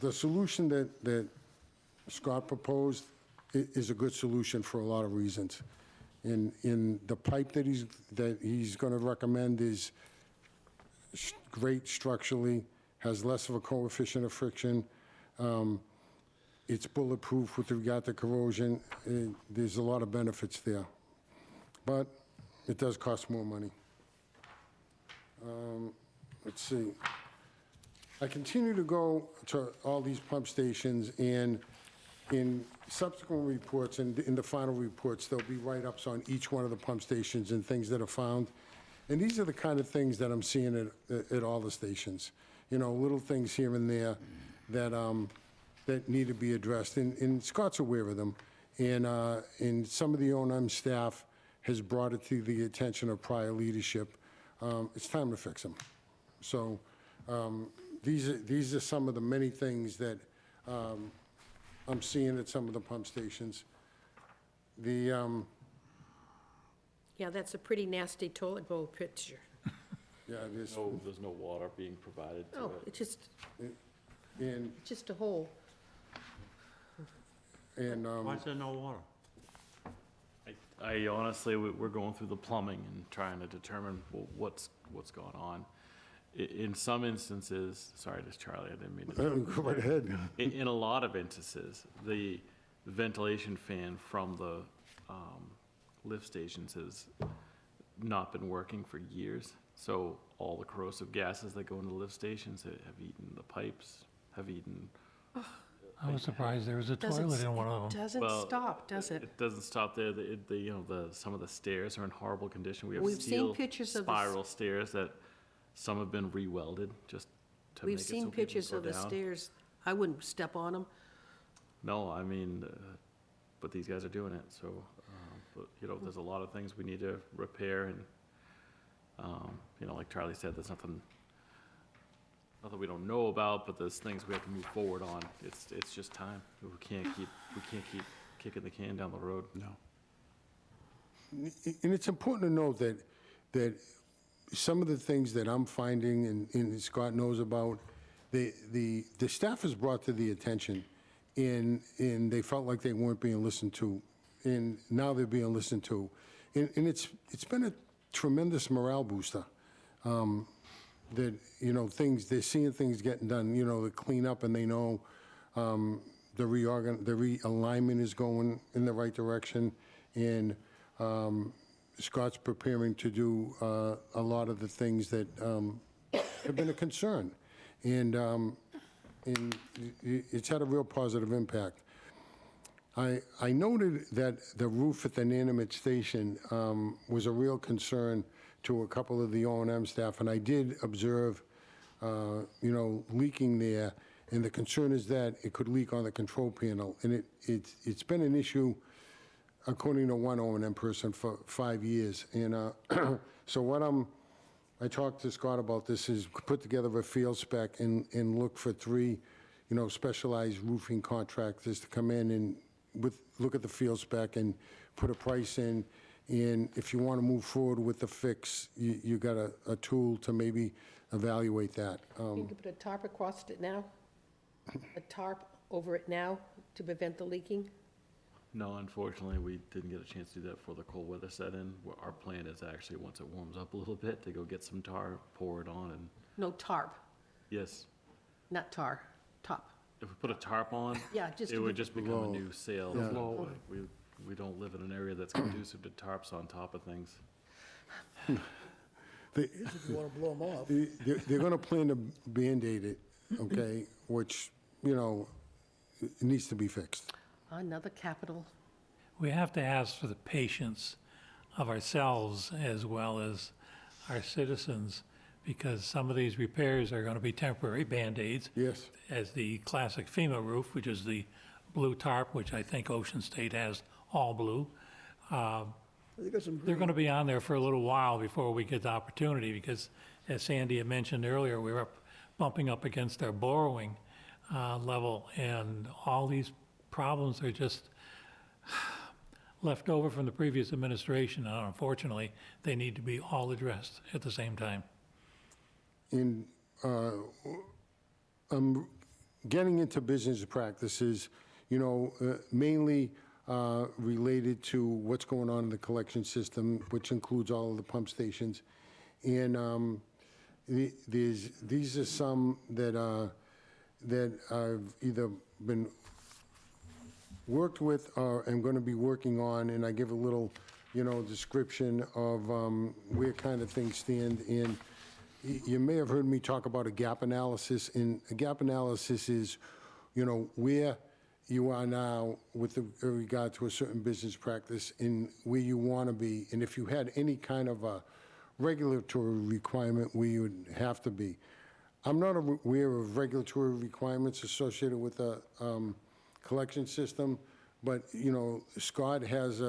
the solution that Scott proposed is a good solution for a lot of reasons. In the pipe that he's going to recommend is great structurally, has less of a coefficient of friction. It's bulletproof with regard to corrosion. There's a lot of benefits there. But it does cost more money. Let's see. I continue to go to all these pump stations, and in subsequent reports and in the final reports, there'll be write-ups on each one of the pump stations and things that are found. And these are the kind of things that I'm seeing at all the stations. Little things here and there that need to be addressed, and Scott's aware of them. And some of the O&M staff has brought it to the attention of prior leadership. It's time to fix them. So these are some of the many things that I'm seeing at some of the pump stations. Yeah, that's a pretty nasty toilet bowl picture. Yeah, there's, There's no water being provided to Oh, it. it's and, just a hole. and, Why is there no water? I honestly, we're going through the plumbing and trying to determine what's going on. In some instances, sorry, this Charlie, I didn't mean to. go right ahead. In a lot of instances, the ventilation fan from the lift stations has not been working for years. So all the corrosive gases that go into lift stations have eaten the pipes, have eaten. I was surprised there was a Doesn't toilet in one of them. Doesn't Well, stop, does it? It doesn't stop there. Some of the stairs are in horrible condition. We have We've seen steel pictures of the s- spiral stairs that some have been rewelded just to make We've it so seen people pictures go of the down. stairs. I wouldn't step on them. No, I mean, but these guys are doing it, so, but, there's a lot of things we need to repair, and, like Charlie said, there's nothing we don't know about, but there's things we have to move forward on. It's just time. We can't keep kicking the can down the road. No. And it's important to note that some of the things that I'm finding and Scott knows about, the staff has brought to the attention, and they felt like they weren't being listened to, and now they're being listened to. And it's been a tremendous morale booster. That, they're seeing things getting done, the cleanup, and they know the realignment is going in the right direction, and Scott's preparing to do a lot of the things that have been a concern. And it's had a real positive impact. I noted that the roof at the Nantucket Station was a real concern to a couple of the O&M staff, and I did observe, leaking there, and the concern is that it could leak on the control panel, and it's been an issue, according to one O&M person, for 5 years. And so I talked to Scott about this, is put together a field spec and look for 3, specialized roofing contractors to come in and look at the field spec and put a price in. And if you want to move forward with the fix, you got a tool to maybe evaluate that. You could put a tarp across it now? A tarp over it now to prevent the leaking? No, unfortunately, we didn't get a chance to do that before the cold weather set in. Our plan is actually, once it warms up a little bit, to go get some tar, pour it on, and, No, tarp, yes, not tar, top. if we put a tarp on, Yeah, just it to would be- just become a new sail. Yeah. Blow it. We don't live in an area that's conducive to tarps on top of things. If you want to blow them off. They're going to plan to Band-Aid it, okay, which, it needs to be fixed. Another capital. We have to ask for the patience of ourselves as well as our citizens, because some of these repairs are going to be temporary Band-Aids. Yes. As the classic FEMA roof, which is the blue tarp, which I think Ocean State has all blue. They got some They're green. going to be on there for a little while before we get the opportunity, because as Sandy had mentioned earlier, we were bumping up against our borrowing level, and all these problems are just left over from the previous administration, and unfortunately, they need to be all addressed at the same time. In getting into business practices, mainly related to what's going on in the collection system, which includes all of the pump stations. And these are some that I've either been worked with or am going to be working on, and I give a little, description of where kind of things stand. And you may have heard me talk about a gap analysis, and a gap analysis is, where you are now with regard to a certain business practice and where you want to be, and if you had any kind of a regulatory requirement where you would have to be. I'm not aware of regulatory requirements associated with a collection system, but, Scott has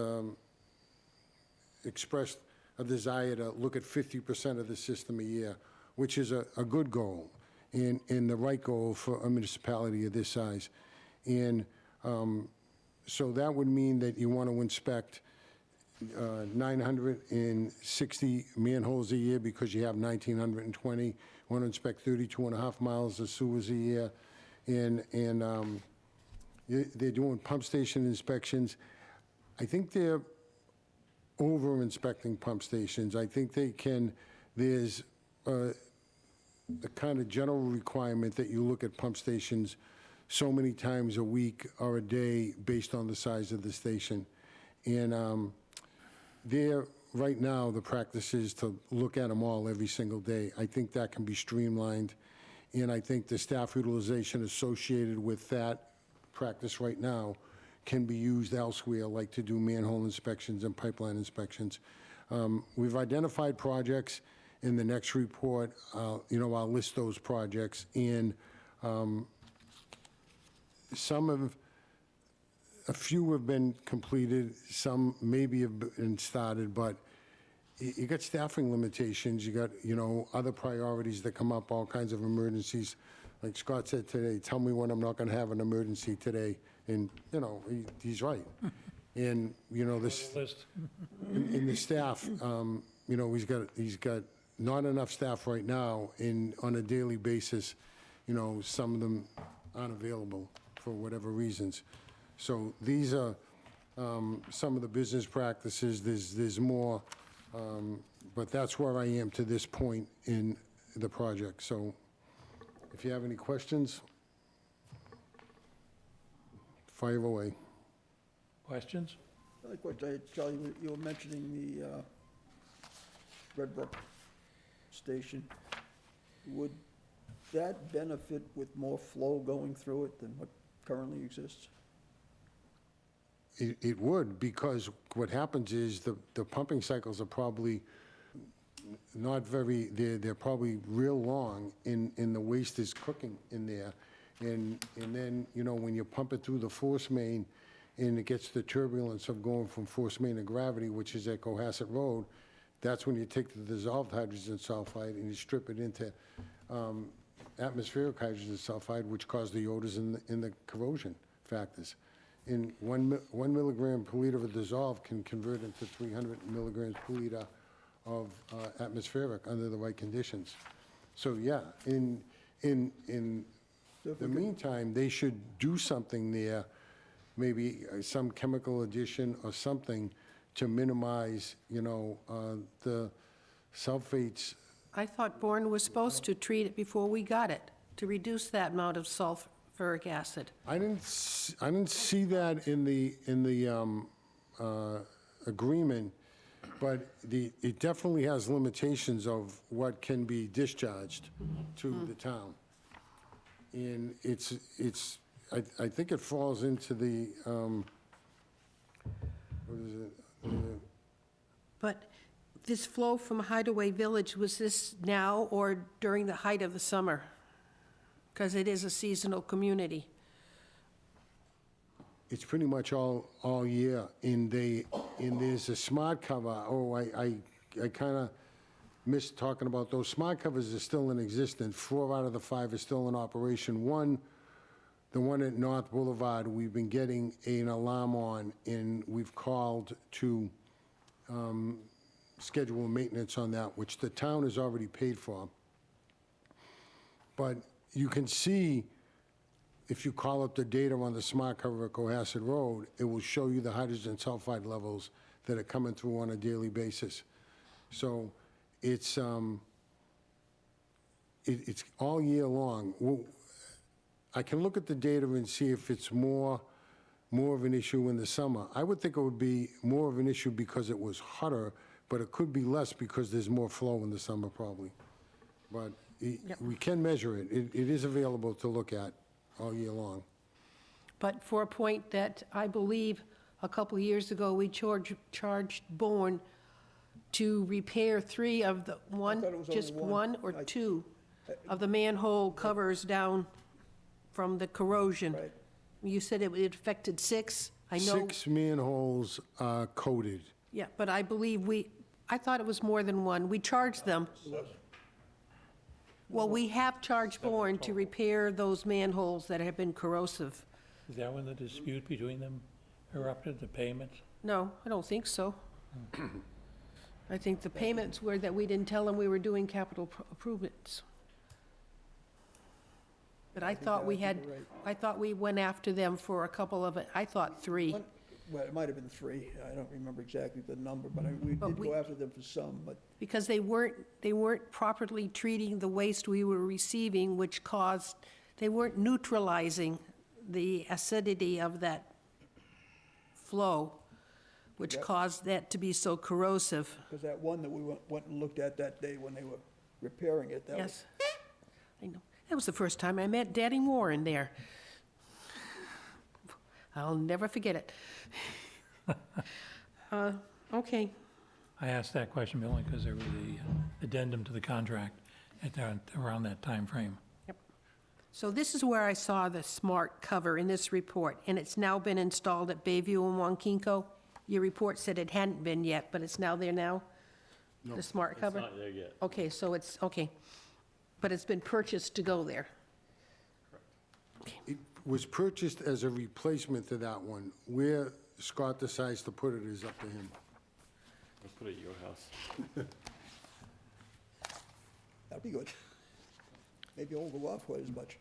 expressed a desire to look at 50% of the system a year, which is a good goal and the right goal for a municipality of this size. And so that would mean that you want to inspect 960 manholes a year because you have 1,920. You want to inspect 32.5 miles of sewers a year. And they're doing pump station inspections. I think they're over-inspecting pump stations. I think there's a kind of general requirement that you look at pump stations so many times a week or a day based on the size of the station. And right now, the practice is to look at them all every single day. I think that can be streamlined, and I think the staff utilization associated with that practice right now can be used elsewhere, like to do manhole inspections and pipeline inspections. We've identified projects. In the next report, I'll list those projects, and a few have been completed, some maybe have been started, but you got staffing limitations, you got, other priorities that come up, all kinds of emergencies. Like Scott said today, tell me when I'm not gonna have an emergency today, and, he's right. And, this, List. in the staff, he's got not enough staff right now, and on a daily basis, some of them aren't available for whatever reasons. So these are some of the business practices. There's more, but that's where I am to this point in the project. So if you have any questions? Fire away. Questions? Like what, Charlie, you were mentioning the Red Brook Station. Would that benefit with more flow going through it than what currently exists? It would, because what happens is the pumping cycles are probably not very, they're probably real long, in the waste is cooking in there. And then, you know, when you pump it through the force main, and it gets the turbulence of going from force main to gravity, which is at Cohasset Road, that's when you take the dissolved hydrogen sulfide and you strip it into atmospheric hydrogen sulfide, which cause the odors and the corrosion factors. And 1 milligram per liter of dissolved can convert into 300 milligrams per liter of atmospheric under the right conditions. So, yeah, in the meantime, they should do something there, maybe some chemical addition or something to minimize, you know, the sulfates. I thought Bourne was supposed to treat it before we got it, to reduce that amount of sulfuric acid. I didn't see that in the agreement, but it definitely has limitations of what can be discharged to the town. And I think it falls into the, what is it? But this flow from Hideaway Village, was this now or during the height of the summer? Because it is a seasonal community. It's pretty much all year, and there's a smart cover. Oh, I kind of missed talking about those. Smart covers are still in existence. 4 out of the 5 are still in operation. The one at North Boulevard, we've been getting an alarm on, and we've called to schedule maintenance on that, which the town has already paid for. But you can see, if you call up the data on the smart cover at Cohasset Road, it will show you the hydrogen sulfide levels that are coming through on a daily basis. So it's all year long. I can look at the data and see if it's more of an issue in the summer. I would think it would be more of an issue because it was hotter, but it could be less because there's more flow in the summer probably. But we can measure it. It is available to look at all year long. But for a point that I believe a couple of years ago, we charged Bourne to repair 3 of the thought it was only just one. 1 or 2 of the manhole covers down from the corrosion. Right. You said it affected 6? I know. 6 manholes are coated. Yeah, but I believe I thought it was more than 1. We charged them. Well, we have charged Bourne to repair those manholes that have been corrosive. Is that when the dispute between them erupted, the payments? No, I don't think so. I think the payments were that we didn't tell them we were doing capital improvements. But I thought we had, you're right. I thought we went after them for a couple of it. I thought 3. Well, it might have been 3. I don't remember exactly the number, but we But did we- go after them for some, but Because they weren't properly treating the waste we were receiving, which caused, they weren't neutralizing the acidity of that flow, which Yep. caused that to be so corrosive. because that one that we went and looked at that day when they were repairing it, that was, Yes. I know. That was the first time I met Daddy Warren there. I'll never forget it. Okay, I asked that question only because there was the addendum to the contract around that time frame. so this is where I saw the smart cover in this report, and it's now been installed at Bayview and Wonkinko. Your report said it hadn't been yet, but it's now there now? The smart cover? It's not there yet. Okay, so it's, okay. But it's been purchased to go there. It was purchased as a replacement to that one. Where Scott decides to put it is up to him. We'll put it at your house. that'd be good. Maybe it won't go off quite as much.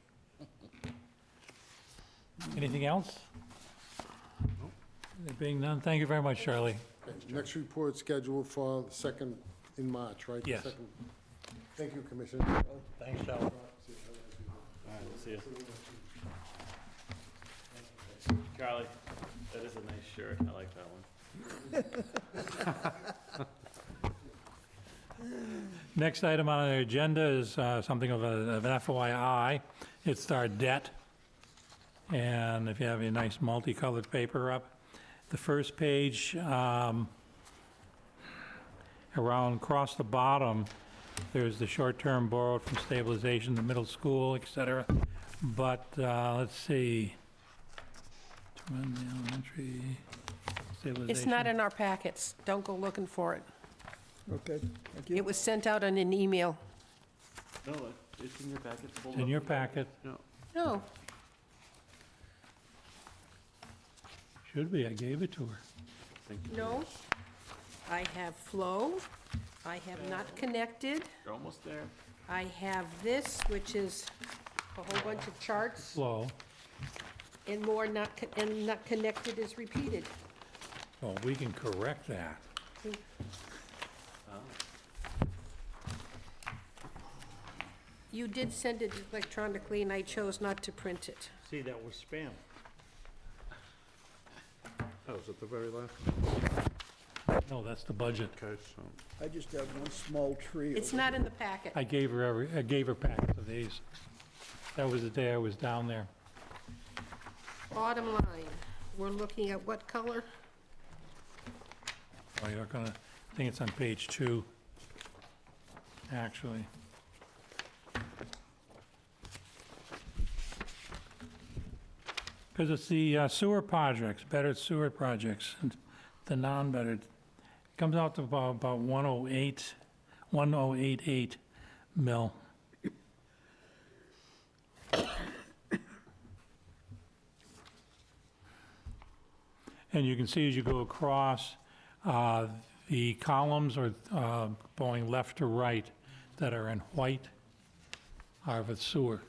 Anything else? There being none, thank you very much, Charlie. Next report scheduled for the 2nd in March, right? The Yes. 2nd. Thank you, Commissioner. Thanks, Charlie. All right, we'll see you. Charlie? a nice shirt. I like that one. Next item on the agenda is something of an FYI. It's our debt. And if you have a nice multicolored paper up, the first page, around across the bottom, there's the short-term borrowed from stabilization, the middle school, et cetera. But, let's see. To run the elementary stabilization. It's not in our packets. Don't go looking for it. Okay, thank you. It was sent out on an email. No, it's in your packet. It's in your packet. No, Should be, I gave it to her. Thank you. no. I have flow. I have not connected. You're almost there. I have this, which is a whole bunch of charts, Flow. and more not, and not connected is repeated. Well, we can correct that. You did send it electronically, and I chose not to print it. See, that was spam. That was at the very last, No, that's the budget. okay, so. I just have one small tree. It's over not in the packet. I gave her packets of these. That was the day I was down there. Bottom line, we're looking at what color? Oh, you're gonna, I think it's on page 2, actually. Because it's the sewer projects, better sewer projects, and the non-bettered. Comes out to about 1088 mil. And you can see as you go across, the columns are going left to right that are in white are the sewer.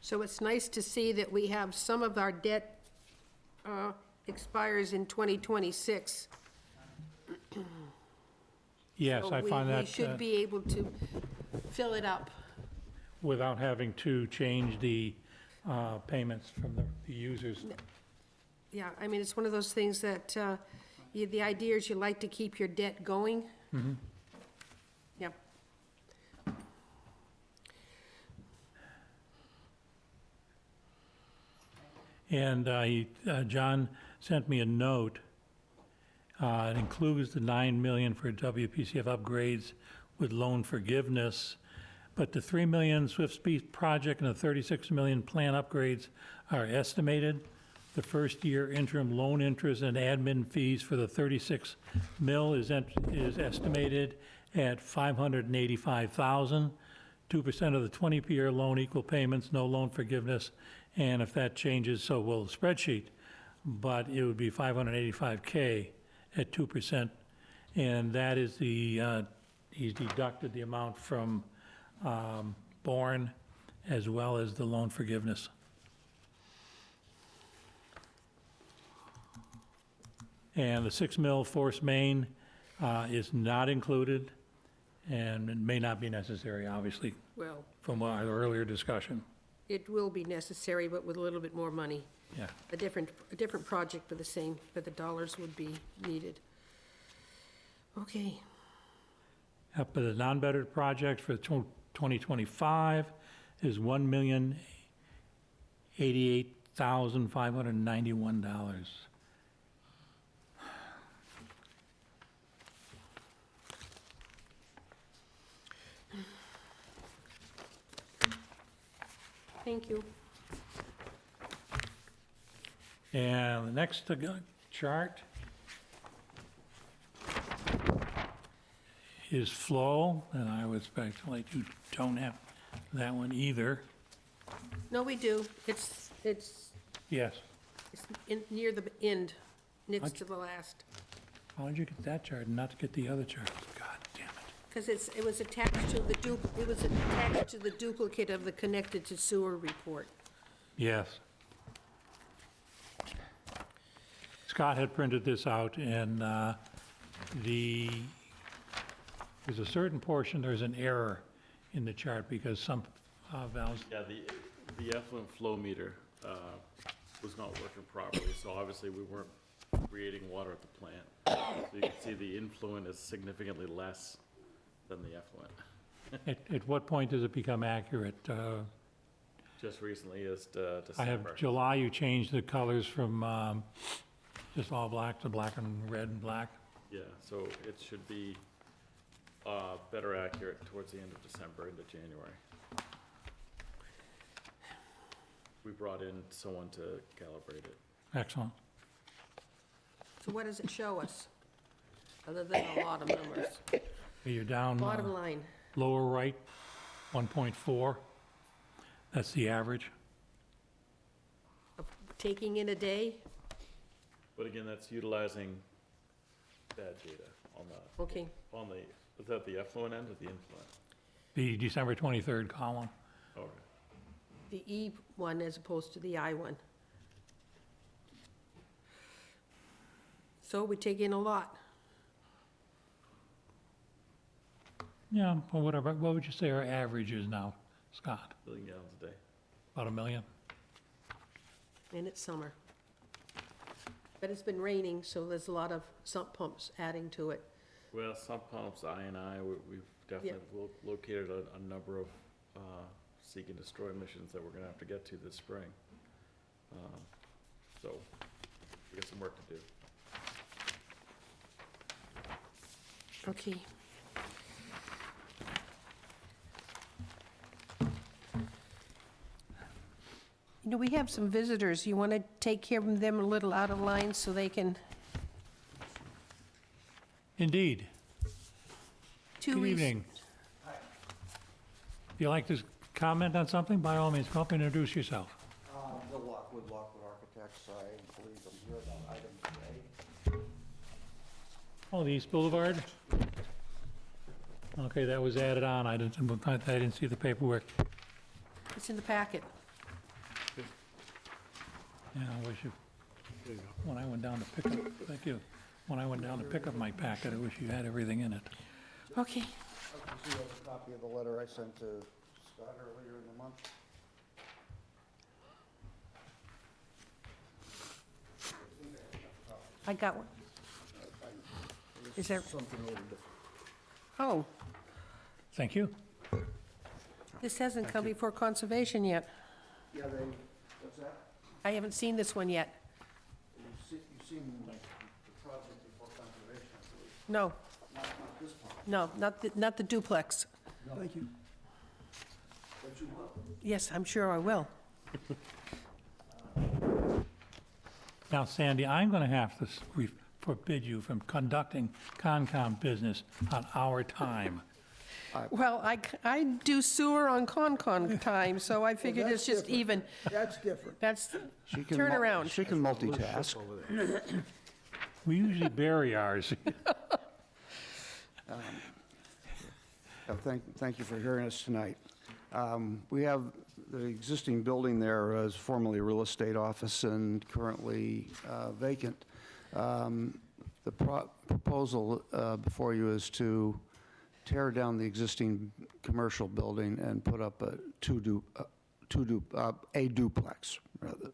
So it's nice to see that we have some of our debt expires in 2026. Yes, So I find We that should be able to fill it up. without having to change the payments from the users. Yeah, I mean, it's one of those things that, the idea is you like to keep your debt going. Yeah. And John sent me a note. It includes the 9 million for WPCF upgrades with loan forgiveness, but the 3 million Swift Speed project and the 36 million plan upgrades are estimated. The first year interim loan interest and admin fees for the 36 mil is estimated at 585,000. 2% of the 20-year loan, equal payments, no loan forgiveness, and if that changes, so will the spreadsheet. But it would be 585K at 2%, and that is the, he's deducted the amount from Bourne as well as the loan forgiveness. And the 6 mil force main is not included, and it may not be necessary, obviously, Well, from our earlier discussion. it will be necessary, but with a little bit more money. Yeah. A different project for the same, but the dollars would be needed. Okay, Up to the non-bettered project for 2025 is $1,088,591. thank you. And the next chart is flow, and I would speculate you don't have that one either. No, we do. It's Yes. near the end, next to the last. How did you get that chart and not get the other chart? God damn it. Because it was attached to the duplicate of the connected to sewer report. Yes. Scott had printed this out, and the there's a certain portion, there's an error in the chart because some valves, Yeah, the effluent flow meter was not working properly, so obviously we weren't creating water at the plant. So you can see the influent is significantly less than the effluent. at what point does it become accurate? Just recently is I have December. July, you changed the colors from just all black to black and red and black. Yeah, so it should be better accurate towards the end of December into January. We brought in someone to calibrate it. Excellent. So what does it show us, other than a lot of numbers? You're down Bottom line, lower right, 1.4. That's the average. of taking in a day, But again, that's utilizing bad data on okay, is that the effluent end or the influent? The December 23rd column. Okay. the E one as opposed to the I one. So we take in a lot. Yeah, well, whatever. What would you say our average is now, Scott? Billion gallons a day. About 1 million? And it's summer. But it's been raining, so there's a lot of sump pumps adding to it. Well, sump pumps, we've definitely located a number of seek and destroy missions that we're gonna have to get to this spring. So, we got some work to do. Okay. You know, we have some visitors. You want to take care of them a little out of line so they can... Indeed. Two Good weeks- evening. If you'd like to comment on something, by all means, come up and introduce yourself. Bill Lockwood, Lockwood Architects. I believe I'm here about item today. Oh, the East Boulevard? Okay, that was added on. I didn't see the paperwork. It's in the packet. Yeah, I wish you, when I went down to pick up, thank you. When I went down to pick up my packet, I wish you had everything in it. Okay. You see a copy of the letter I sent to Scott earlier in the month? I got one. Is there... Something a little different. Oh, Thank you. this hasn't come before conservation yet. Yeah, what's that? I haven't seen this one yet. You've seen the project before conservation, I believe. No, Not this part, no, not the duplex. Thank you. but you will. Yes, I'm sure I will. Now, Sandy, I'm going to have to forbid you from conducting Concom business on our time. Well, I do sewer on Concon time, so I figured that's it's just different. even. That's different. That's, She can turn mul- around. She can multitask. We usually bury ours. Thank you for hearing us tonight. We have the existing building there as formerly a real estate office and currently vacant. The proposal before you is to tear down the existing commercial building and put up a duplex, rather,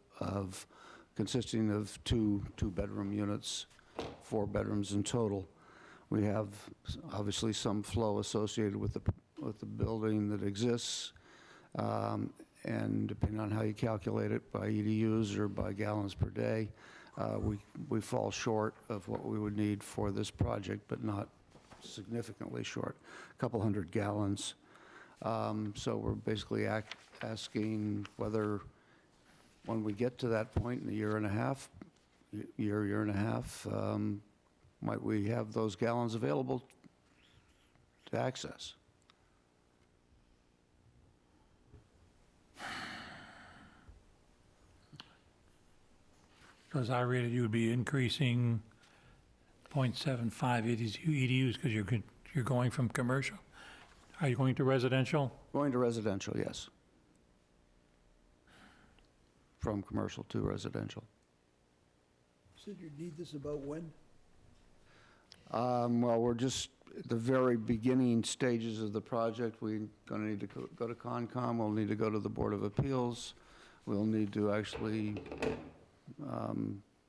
consisting of two bedroom units, 4 bedrooms in total. We have obviously some flow associated with the building that exists, and depending on how you calculate it, by EDUs or by gallons per day, we fall short of what we would need for this project, but not significantly short, a couple hundred gallons. So we're basically asking whether, when we get to that point in a year and a half, might we have those gallons available to access? As I read it, you would be increasing 0.75 EDUs because you're going from commercial. Are you going to residential? Going to residential, yes. From commercial to residential. Said you need this about when? Well, we're just at the very beginning stages of the project, we're going to need to go to Concom, we'll need to go to the Board of Appeals, we'll need to actually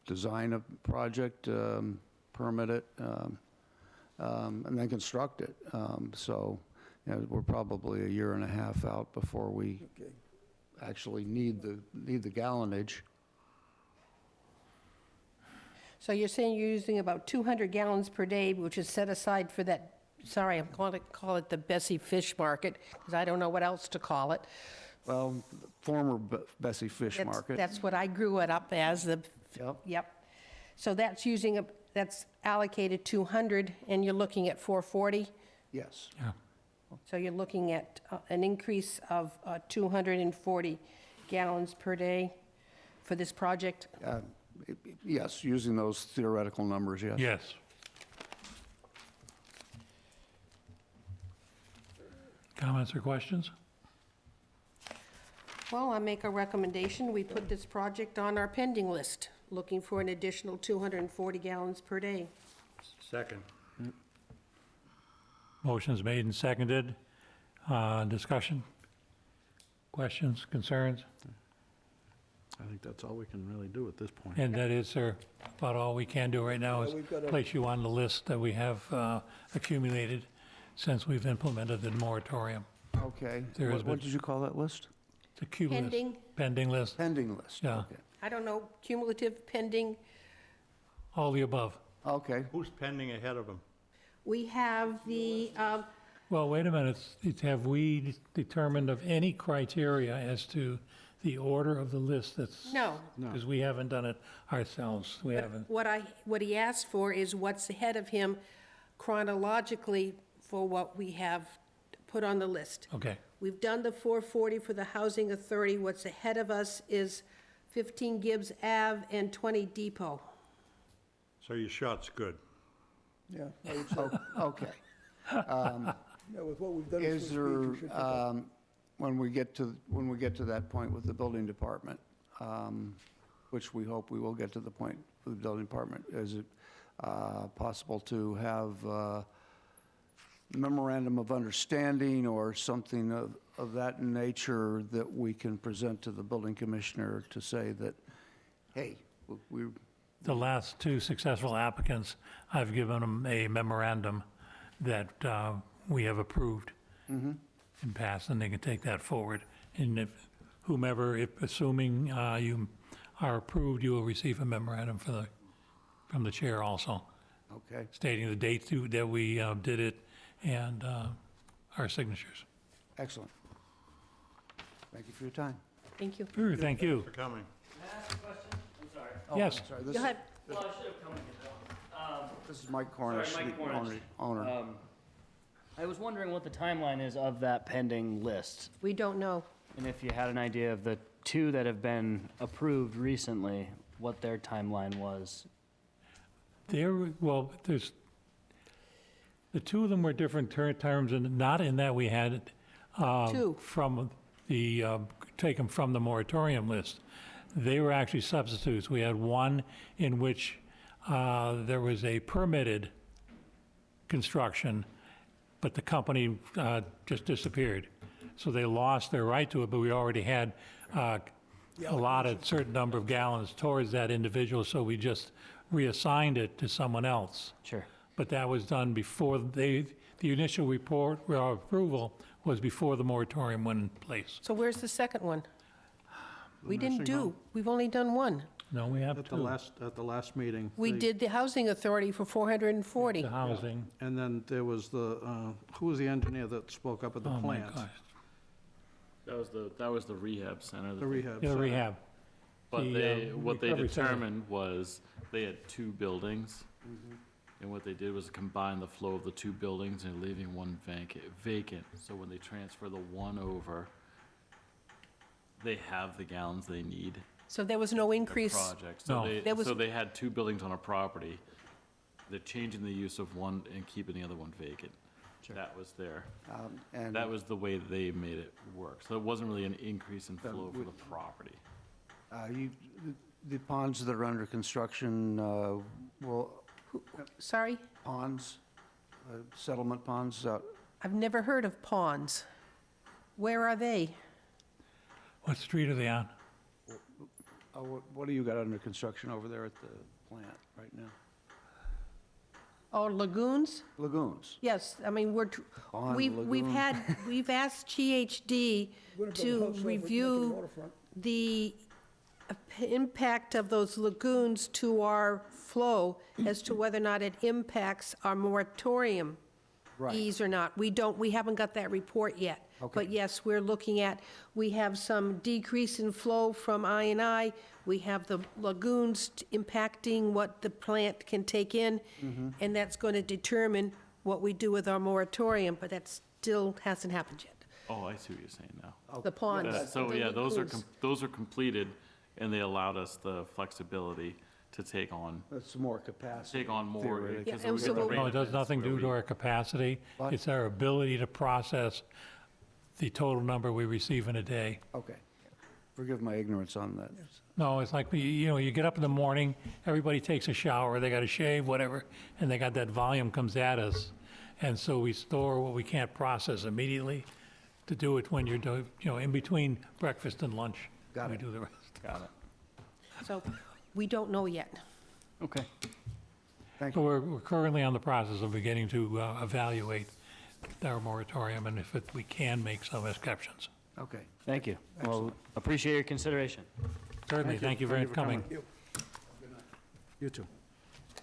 design a project, permit it, and then construct it. So, you know, we're probably a year and a half out before we Okay. actually need the gallonage. So you're saying you're using about 200 gallons per day, which is set aside for that, sorry, I'm going to call it the Bessie Fish Market, because I don't know what else to call it. Well, former Bessie Fish That's- Market. That's what I grew it up as, Yep. yep. So that's that's allocated 200, and you're looking at 440? Yes. Yeah. So you're looking at an increase of 240 gallons per day for this project? Yes, using those theoretical numbers, yes. Yes. Comments or questions? Well, I make a recommendation, we put this project on our pending list, looking for an additional 240 gallons per day. Second. Motion's made and seconded. Discussion? Questions, concerns? I think that's all we can really do at this point. And that is, sir, about all we can do right now is We've got a- place you on the list that we have accumulated since we've implemented the moratorium. Okay. There has What been- did you call that list? It's a cumulative. Pending, Pending list, Pending list. Yeah. Okay. I don't know, cumulative, pending. all the above. Okay. Who's pending ahead of them? We have the, Well, wait a minute, have we determined of any criteria as to the order of the list that's? no. Because we haven't done it ourselves, we haven't. What he asked for is what's ahead of him chronologically for what we have put on the list. Okay, We've done the 440 for the Housing Authority. What's ahead of us is 15 Gibbs Ave and 20 Depot. So your shot's good. Yeah, I would say, Okay. yeah, with what we've done. Is Swiss Beach, we there, should pick up. when we get to that point with the building department, which we hope we will get to the point with the building department, is it possible to have memorandum of understanding or something of that nature that we can present to the building commissioner to say that, hey, we, the last two successful applicants, I've given them a memorandum that we have approved and passed, and they can take that forward. And if whomever, if assuming you are approved, you will receive a memorandum from the chair also, okay, stating the date that we did it and our signatures. excellent. Thank you for your time. Thank you. Sure, thank you. For coming. Yes, Sorry, this Go ahead. is Mike Cornish, Sorry, Mike the Cornish. owner. I was wondering what the timeline is of that pending list, We don't know. and if you had an idea of the two that have been approved recently, what their timeline was. well, there's, the two of them were different terms, and not in that we had Two. from the, taken from the moratorium list. They were actually substitutes. We had one in which there was a permitted construction, but the company just disappeared. So they lost their right to it, but we already had allotted certain number of gallons towards that individual, so we just reassigned it to someone else. Sure. But that was done before the initial report, or approval was before the moratorium went in place. So where's the second one? We didn't nursing home. we've only done one. No, we have At the two. last meeting. We the- did the Housing Authority for 440. The housing. And then there was who was the engineer that spoke up at the Oh, my plant? gosh. That was the rehab center. The rehab. Yeah, center. rehab. But the, what they recovery center. determined was they had two buildings. And what they did was combine the flow of the two buildings and leaving one vacant. So when they transfer the one over, they have the gallons they need. So there was no for the increase. project. No. There was- So they had two buildings on a property. They're changing the use of one and keeping the other one vacant. That was And that was the way they made it work. So it wasn't really an increase in flow for the property. the ponds that are under construction, will, Sorry? ponds settlement ponds out. I've never heard of ponds. Where are they? What street are they on? What do you got under construction over there at the plant right now? Oh, lagoons? Lagoons. Yes, I mean, Pond, we've lagoon. we've asked GHD We're gonna build a to house over at the review waterfront. the impact of those lagoons to our flow as to whether or not it impacts our moratorium Right. ease or not. We haven't got that report yet. Okay. But yes, we're looking at, we have some decrease in flow from I&I. We have the lagoons impacting what the plant can take in, and that's going to determine what we do with our moratorium, but that still hasn't happened yet. Oh, I see what you're saying now. The ponds. So, the yeah, lagoons. those are completed, and they allowed us the flexibility to take on That's more capacity. take on more. theoretically. Yeah, 'cause and we so got the we'll- rain No, it does events nothing where due we- to our capacity. What? It's our ability to process the total number we receive in a day. Okay. Forgive my ignorance on that. No, it's like, you get up in the morning, everybody takes a shower, they got to shave, whatever, and they got that volume comes at us. And so we store what we can't process immediately to do it when you're doing, in between breakfast and lunch. Got We it. do the rest. Got it. So we don't know yet. Okay. Thank So you. we're currently on the process of beginning to evaluate our moratorium and if we can make some exceptions. Okay. Thank you. Well, appreciate your consideration. Certainly, thank you for coming. You too.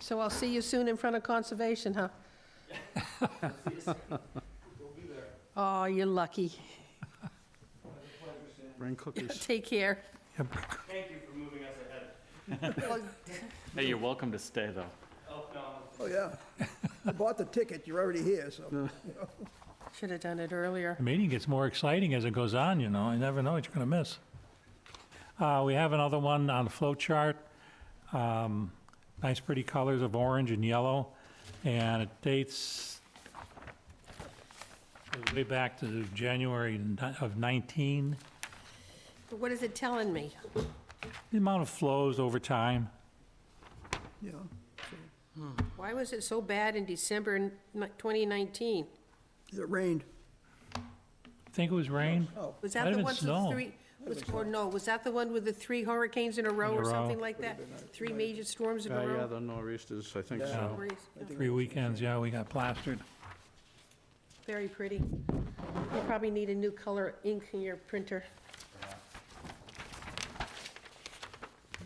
So I'll see you soon in front of Conservation, huh? Oh, you're lucky. Bring cookies. Take care. Thank you for moving us ahead. Well, Hey, you're welcome to stay, though. Oh, yeah. You bought the ticket, you're already here, so. should have done it earlier. The meeting gets more exciting as it goes on, you never know what you're going to miss. We have another one on the flow chart. Nice pretty colors of orange and yellow, and it dates goes way back to January of 19. But what is it telling me? The amount of flows over time. Yeah. Why was it so bad in December 2019? It rained. I think it was rain. Was Might that have the been one with snow. three, was that the one with the 3 hurricanes in a row In a or row. something like that? 3 major storms in a Yeah, row? the nor'easters, I think Yeah. so. Stories. 3 weekends, yeah, we got plastered. Very pretty. You probably need a new color ink in your printer.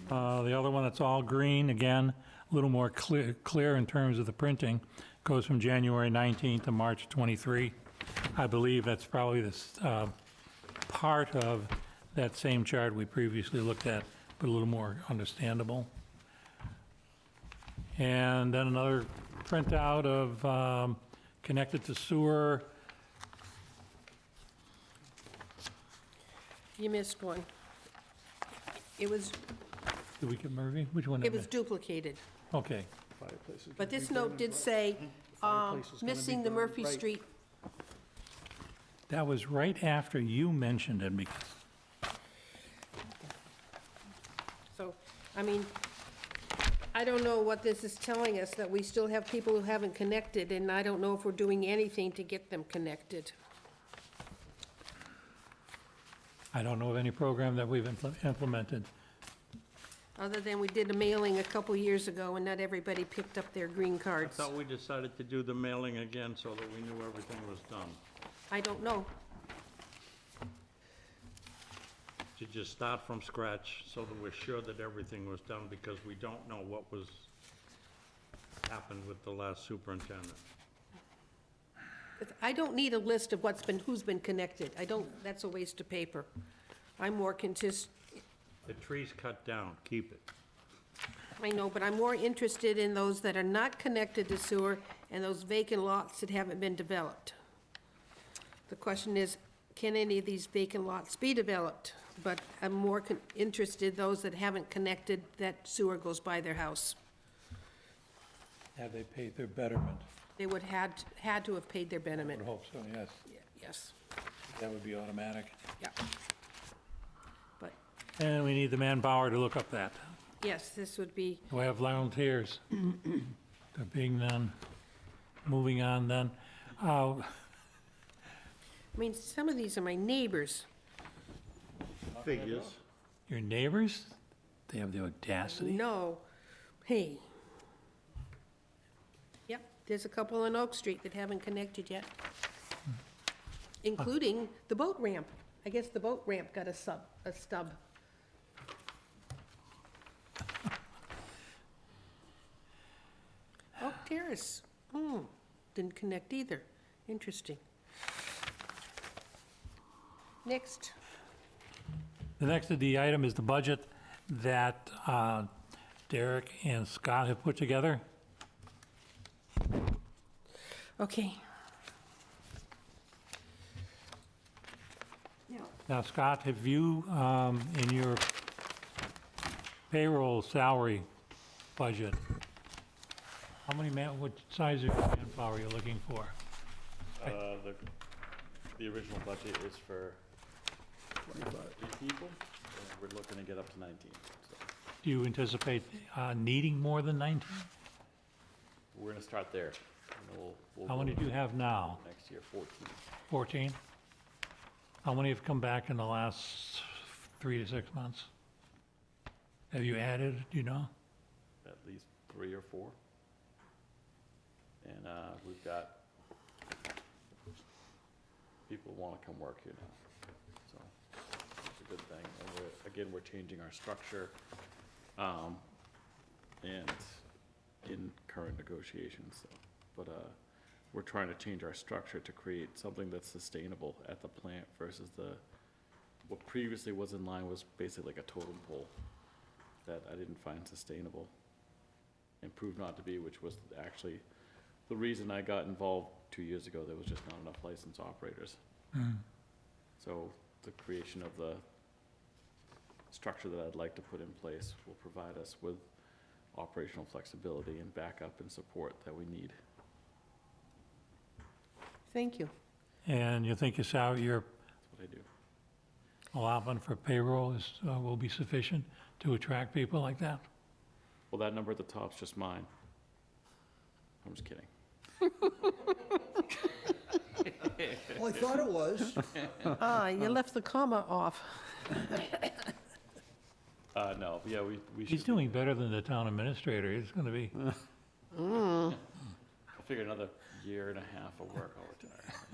The other one that's all green, again, a little more clear in terms of the printing, goes from January 19 to March 23. I believe that's probably this part of that same chart we previously looked at, but a little more understandable. And then another printout of connected to sewer. You missed one. It was Did we get Murphy? Which one? did It we- was duplicated. Okay. Fireplace is But gonna this be note burning did bright. say, Fireplace is gonna be missing the burning Murphy bright. Street. That was right after you mentioned it, because So, I mean, I don't know what this is telling us, that we still have people who haven't connected, and I don't know if we're doing anything to get them connected. I don't know of any program that we've implemented. Other than we did a mailing a couple years ago, and not everybody picked up their green I cards. thought we decided to do the mailing again so that we knew everything was done. I don't know. To just start from scratch so that we're sure that everything was done, because we don't know what was happened with the last superintendent. I don't need a list of who's been connected. I don't, that's a waste of paper. I'm more The tree's cut down, keep it. I know, but I'm more interested in those that are not connected to sewer and those vacant lots that haven't been developed. The question is, can any of these vacant lots be developed? But I'm more interested those that haven't connected, that sewer goes by their house. Have they paid their betterment? They would had to have paid their I betterment. would hope so, yes. Yes, That would be automatic. yeah. But, And we need the manpower to look up that. yes, this would be, Do I have volunteers? There being none. moving on then. I mean, some of these are my neighbors. Figures. Your neighbors, they have the audacity. No, hey. Yep, there's a couple on Oak Street that haven't connected yet, including the boat ramp. I guess the boat ramp got a stub. Oak Terrace, didn't connect either. Interesting. Next. The next of the item is the budget that Derek and Scott have put together. Okay. Now, Scott, have you, in your payroll salary budget, how many what size of manpower are you looking for? The original budget is for 8 people, and we're looking to get up to 19, so Do you anticipate needing more than 19? we're gonna start there. And we'll How many go do you have now? next year, 14. 14? How many have come back in the last 3 to 6 months? Have you added, do you know? At least 3 or 4. And we've got people who want to come work here now, so it's a good thing. And we're changing our structure, and in current negotiations, so. But we're trying to change our structure to create something that's sustainable at the plant versus what previously was in line was basically like a totem pole that I didn't find sustainable and proved not to be, which was actually the reason I got involved 2 years ago. There was just not enough licensed operators. So the creation of the structure that I'd like to put in place will provide us with operational flexibility and backup and support that we need. Thank you. And you think your salary, your That's what I do. allotment for payroll is, will be sufficient to attract people like that? Well, that number at the top's just mine. I'm just kidding. Well, I thought it was. You left the comma off. No, yeah, we should. He's doing better than the town administrator. He's going to be, I figure another year and a half of work, I'll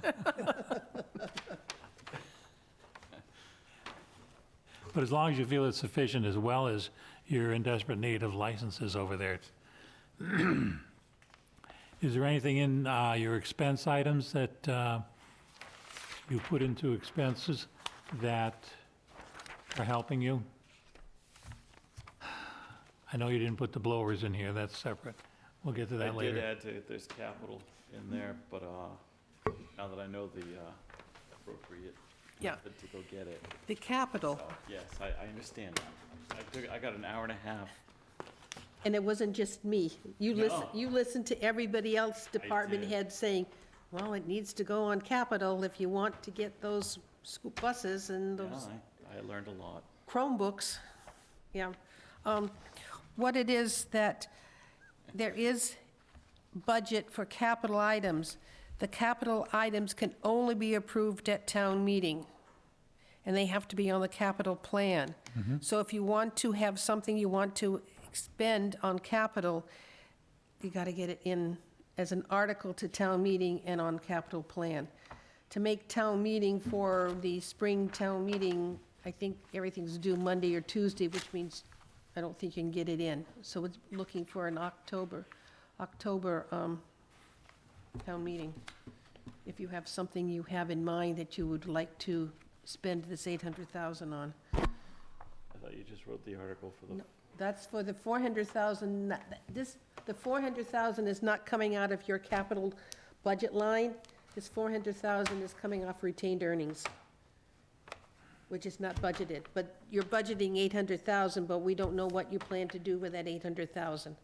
retire. but as long as you feel it's sufficient, as well as you're in desperate need of licenses over there. Is there anything in your expense items that you put into expenses that are helping you? I know you didn't put the blowers in here, that's separate. We'll get to that I later. did add to, there's capital in there, but now that I know the appropriate Yeah. method to go get it, The capital, so, yes, I understand that. I got an hour and a half. and it wasn't just me. You No. listened to everybody else, department did. head saying, well, it needs to go on capital if you want to get those school buses and Yeah, those I learned a lot. Chromebooks. Yeah. What it is that there is budget for capital items. The capital items can only be approved at town meeting, and they have to be on the capital plan. So if you want to have something you want to expend on capital, you got to get it in as an article to town meeting and on capital plan. To make town meeting for the spring town meeting, I think everything's due Monday or Tuesday, which means I don't think you can get it in. So it's looking for an October town meeting. If you have something you have in mind that you would like to spend this 800,000 on. I thought you just wrote the article for the, No, that's for the 400,000, the 400,000 is not coming out of your capital budget line. This 400,000 is coming off retained earnings, which is not budgeted. But you're budgeting 800,000, but we don't know what you plan to do with that 800,000.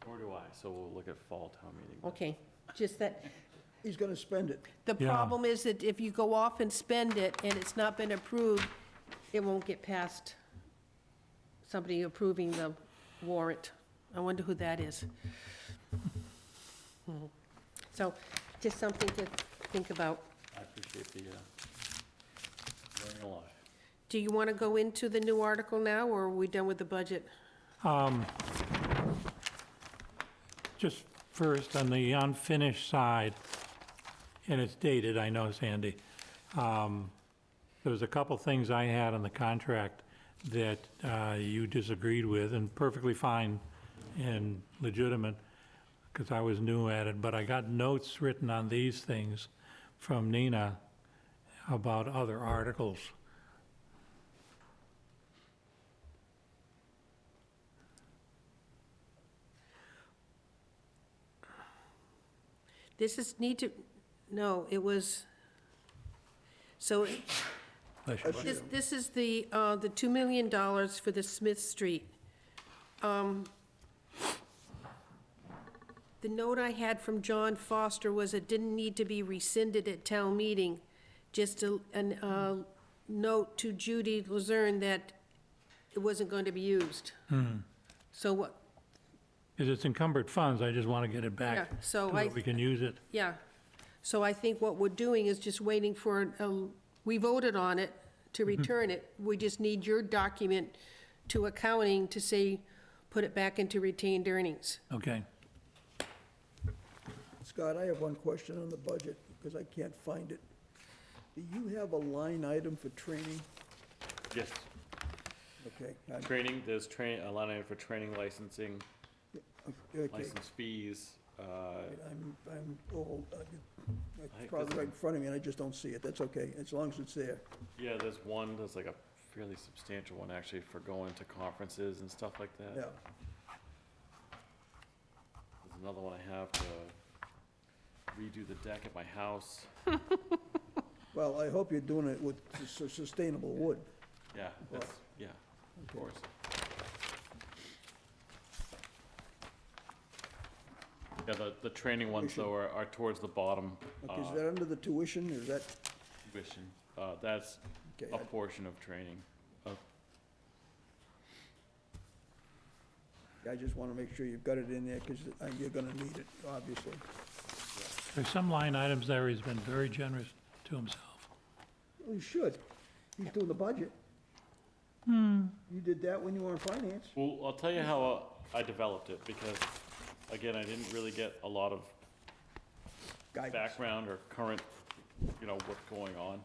or do I? So we'll look at fall town meeting. Okay, just that, He's gonna spend it. the Yeah. problem is that if you go off and spend it and it's not been approved, it won't get past somebody approving the warrant. I wonder who that is. So just something to think about. I appreciate the, learning a lot. Do you want to go into the new article now, or are we done with the budget? Just first, on the unfinished side, and it's dated, I know, Sandy, there was a couple things I had on the contract that you disagreed with, and perfectly fine and legitimate, because I was new at it, but I got notes written on these things from Nina about other articles. This is need to, no, it was, so this is the $2 million for the Smith Street. The note I had from John Foster was it didn't need to be rescinded at town meeting, just a note to Judy Luzerne that it wasn't going to be used. So what, Because it's encumbered funds, I just want to get it yeah, back so so that we can use it. yeah. So I think what we're doing is just waiting for, we voted on it to return it. We just need your document to accounting to say, put it back into retained earnings. Okay. Scott, I have one question on the budget, because I can't find it. Do you have a line item for training? Yes, Okay, training, there's a line item for training, licensing, okay. license fees, I'm old. It's think probably this- right in front of me, and I just don't see it. That's okay, as long as it's there. yeah, there's like a fairly substantial one actually for going to conferences and stuff like that. Yeah. There's another one I have to redo the deck at my house. Well, I hope you're doing it with sustainable wood. Yeah, that's, yeah, of course. Yeah, the training ones though are towards the bottom, Okay, is that under the tuition, or is that, tuition. That's okay, a portion of training. I just want to make sure you've got it in there, because you're going to need it, obviously. There's some line items there he's been very generous to himself. Well, you should. He's doing the budget. You did that when you were in finance. Well, I'll tell you how I developed it, because, again, I didn't really get a lot of Guidance. background or current, what's going on.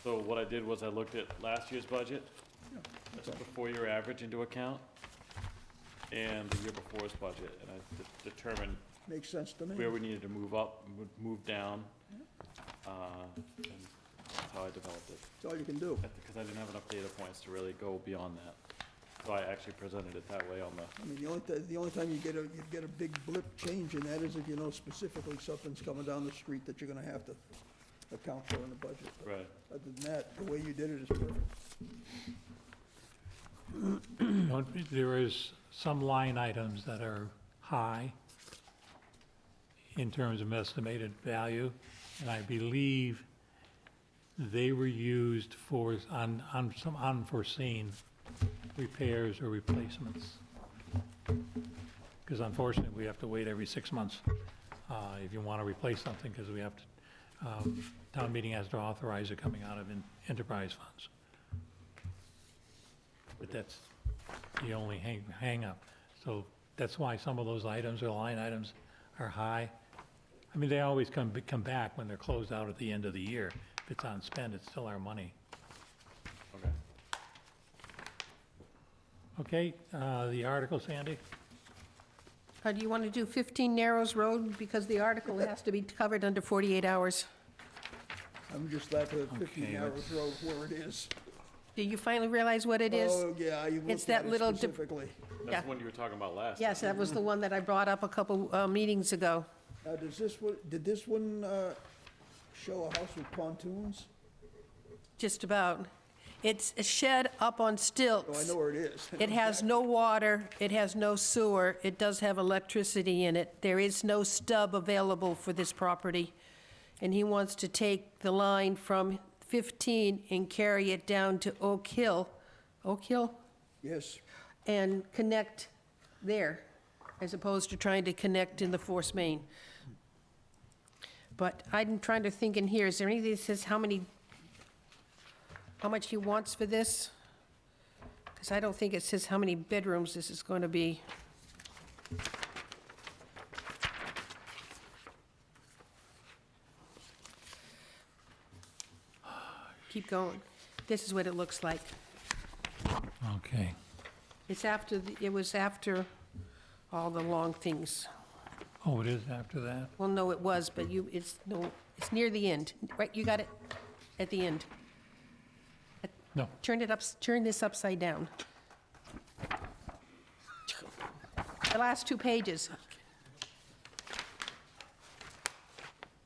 So what I did was I looked at last year's budget, I took the 4-year average into account, and the year before's budget, and I determined Makes sense to me. where we needed to move up, move down, and that's how I developed it. That's all you can do. Because I didn't have enough data points to really go beyond that. So I actually presented it that way on the, I mean, the only time you get a big blip change in that is if you know specifically something's coming down the street that you're gonna have to account for in the budget. But right. other than that, the way you did it is perfect. There is some line items that are high in terms of estimated value, and I believe they were used for, on some unforeseen repairs or replacements. Because unfortunately, we have to wait every 6 months if you want to replace something, because we have to, town meeting has to authorize it coming out of enterprise funds. But that's the only hang-up. So that's why some of those items or line items are high. I mean, they always come back when they're closed out at the end of the year. If it's unspent, it's still our money. Okay. Okay, the article, Sandy? Do you want to do 15 Narrows Road, because the article has to be covered under 48 hours? I'm just laughing at 50 Okay, Narrows let's- Road where it is. Do you finally realize what it is? Oh, yeah, you It's looked at that it little dip- specifically. Yeah. That's the one you were talking about last. Yes, that was the one that I brought up a couple meetings ago. Now, did this one show a house with pontoons? Just about. It's a shed up on Oh, I stilts. know where it is. It has no water, it has no sewer, it does have electricity in it. There is no stub available for this property. And he wants to take the line from 15 and carry it down to Oak Hill, Yes, and connect there, as opposed to trying to connect in the force main. But I'm trying to think in here, is there anything that says how much he wants for this? Because I don't think it says how many bedrooms this is going to be. Keep going. This is what it looks like. Okay. It's after, it was after all the long things. Oh, it is after that? Well, no, it was, but it's near the end, right? You got it at the end. No. Turn this upside down. The last 2 pages.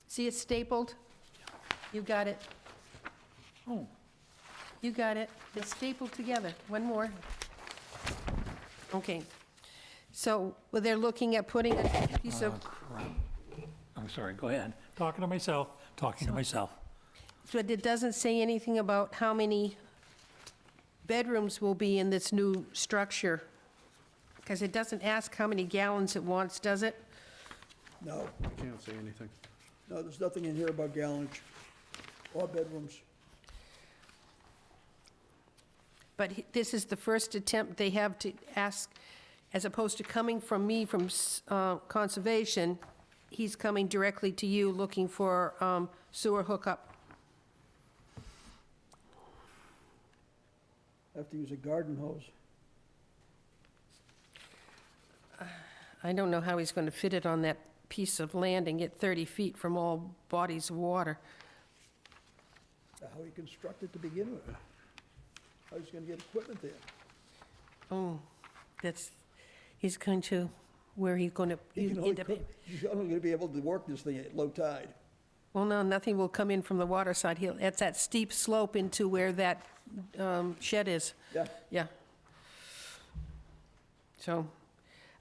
See it stapled? You got it. Oh. You got it. It's stapled together. One more. Okay. So, well, they're looking at putting a piece of, Crap. I'm sorry, go ahead. Talking to myself. but it doesn't say anything about how many bedrooms will be in this new structure. Because it doesn't ask how many gallons it wants, does it? No, Can't say anything. no, there's nothing in here about gallonage or bedrooms. But this is the first attempt they have to ask, as opposed to coming from me from Conservation, he's coming directly to you looking for sewer hookup. Have to use a garden hose. I don't know how he's going to fit it on that piece of land and get 30 feet from all bodies of water. How he constructed to begin with. How he's gonna get equipment there. Oh, he's going to, where he's going to He can only end up. He's only gonna be able to work this thing at low tide. Well, no, nothing will come in from the water side. It's that steep slope into where that shed is. Yeah, Yeah. So,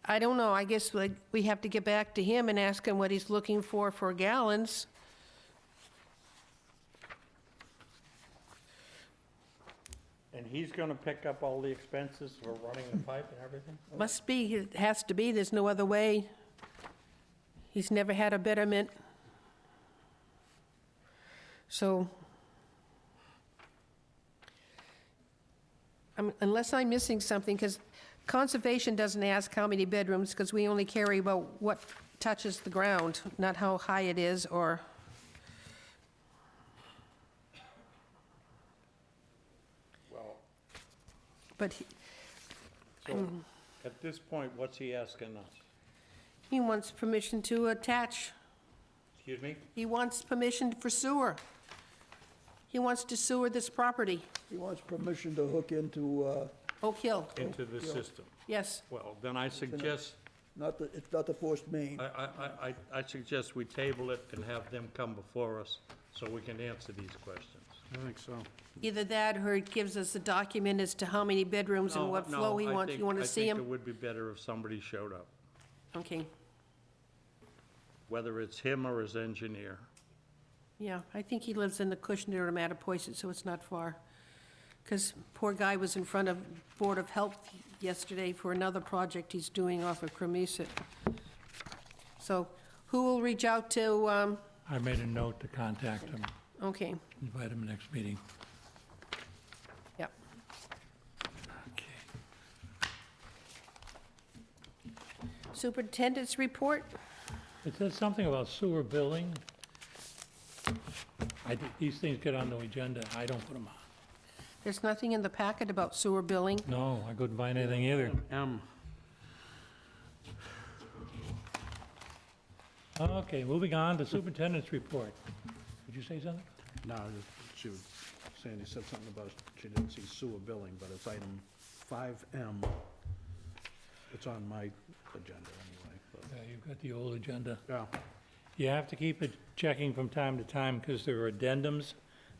I don't know, I guess we have to get back to him and ask him what he's looking for gallons. And he's gonna pick up all the expenses for running the pipe and everything? Must be, it has to be, there's no other way. He's never had a betterment. So, unless I'm missing something, because Conservation doesn't ask how many bedrooms, because we only carry about what touches the ground, not how high it is, or, Well, but so, at this point, what's he asking us? he wants permission to attach. Excuse me? He wants permission for sewer. He wants to sewer this property, he wants permission to hook into, Oak Hill, Into the system. yes. Well, then I suggest, it's not the forced main. I suggest we table it and have them come before us so we can answer these questions. I think so. Either that, or it gives us a document as to how many bedrooms and what flow he wants. You want to see I think it him? would be better if somebody showed up, Okay, whether it's him or his engineer. yeah, I think he lives in the Kushner or Mattapoisett, so it's not far. Because poor guy was in front of Board of Health yesterday for another project he's doing off of Cremisa. So who will reach out to, I made a note to contact him, okay, invite him next meeting. yep. Okay. Superintendent's report? It says something about sewer billing. These things get on the agenda, I don't put them on. There's nothing in the packet about sewer billing. No, I couldn't find anything either. Okay, moving on to superintendent's report. Did you say something? No, Sandy said something about she didn't see sewer billing, but it's item 5M. It's on my agenda anyway, but, Yeah, you've got the old agenda. yeah. You have to keep it checking from time to time because there are addendums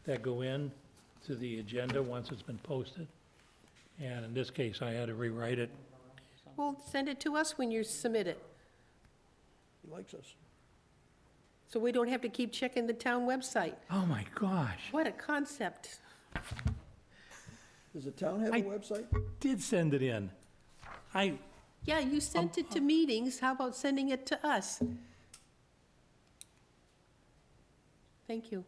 that go in to the agenda once it's been posted. And in this case, I had to rewrite it. Well, send it to us when you submit it, He likes us. so we don't have to keep checking the town website. Oh, my gosh. What a concept. Does the town have a I- website? Did send it in. Yeah, you sent it to meetings, how about sending it to us? Thank you.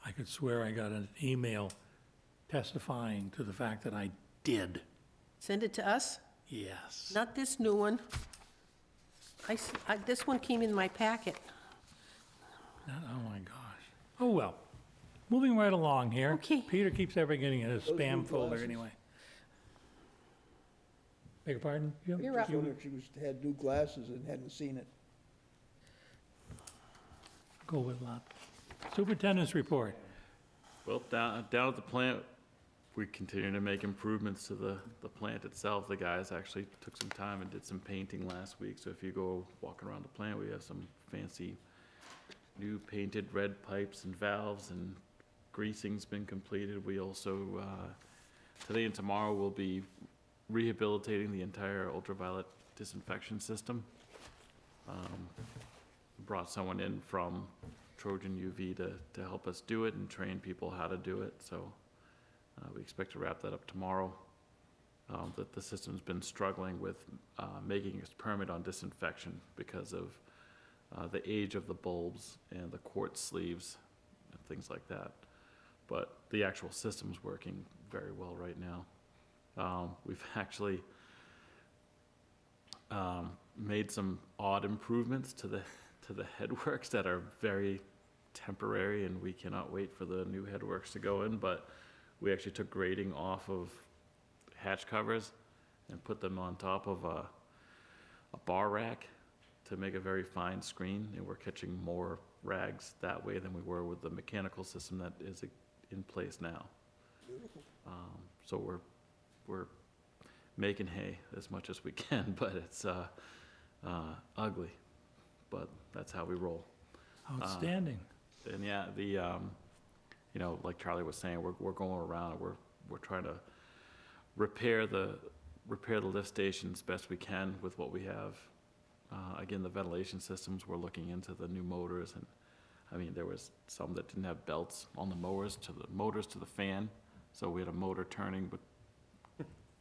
I could swear I got an email testifying to the fact that I did. Send it to us? Yes. Not this new one. This one came in my packet. Oh, my gosh. Oh, well. Moving right along here. Okay. Peter keeps everything in his Those spam new folder glasses. anyway. Beg your pardon, Jim? You're up. She wondered if she had new glasses and hadn't seen it. Go with that. Superintendent's report. Well, down at the plant, we continue to make improvements to the plant itself. The guys actually took some time and did some painting last week, so if you go walking around the plant, we have some fancy new painted red pipes and valves, and greasing's been completed. We also, today and tomorrow, will be rehabilitating the entire ultraviolet disinfection system. Brought someone in from Trojan UV to help us do it and train people how to do it, so we expect to wrap that up tomorrow. That the system's been struggling with making its permit on disinfection because of the age of the bulbs and the quartz sleeves and things like that. But the actual system's working very well right now. We've actually made some odd improvements to the headworks that are very temporary, and we cannot wait for the new headworks to go in, but we actually took grading off of hatch covers and put them on top of a bar rack to make a very fine screen, and we're catching more rags that way than we were with the mechanical system that is in place now. So we're making hay as much as we can, but it's ugly, but that's how we roll. Outstanding. And yeah, you know, like Charlie was saying, we're going around and we're trying to repair the lift stations best we can with what we have. Again, the ventilation systems, we're looking into the new motors, and I mean, there was some that didn't have belts on the motors to the fan, so we had a motor turning but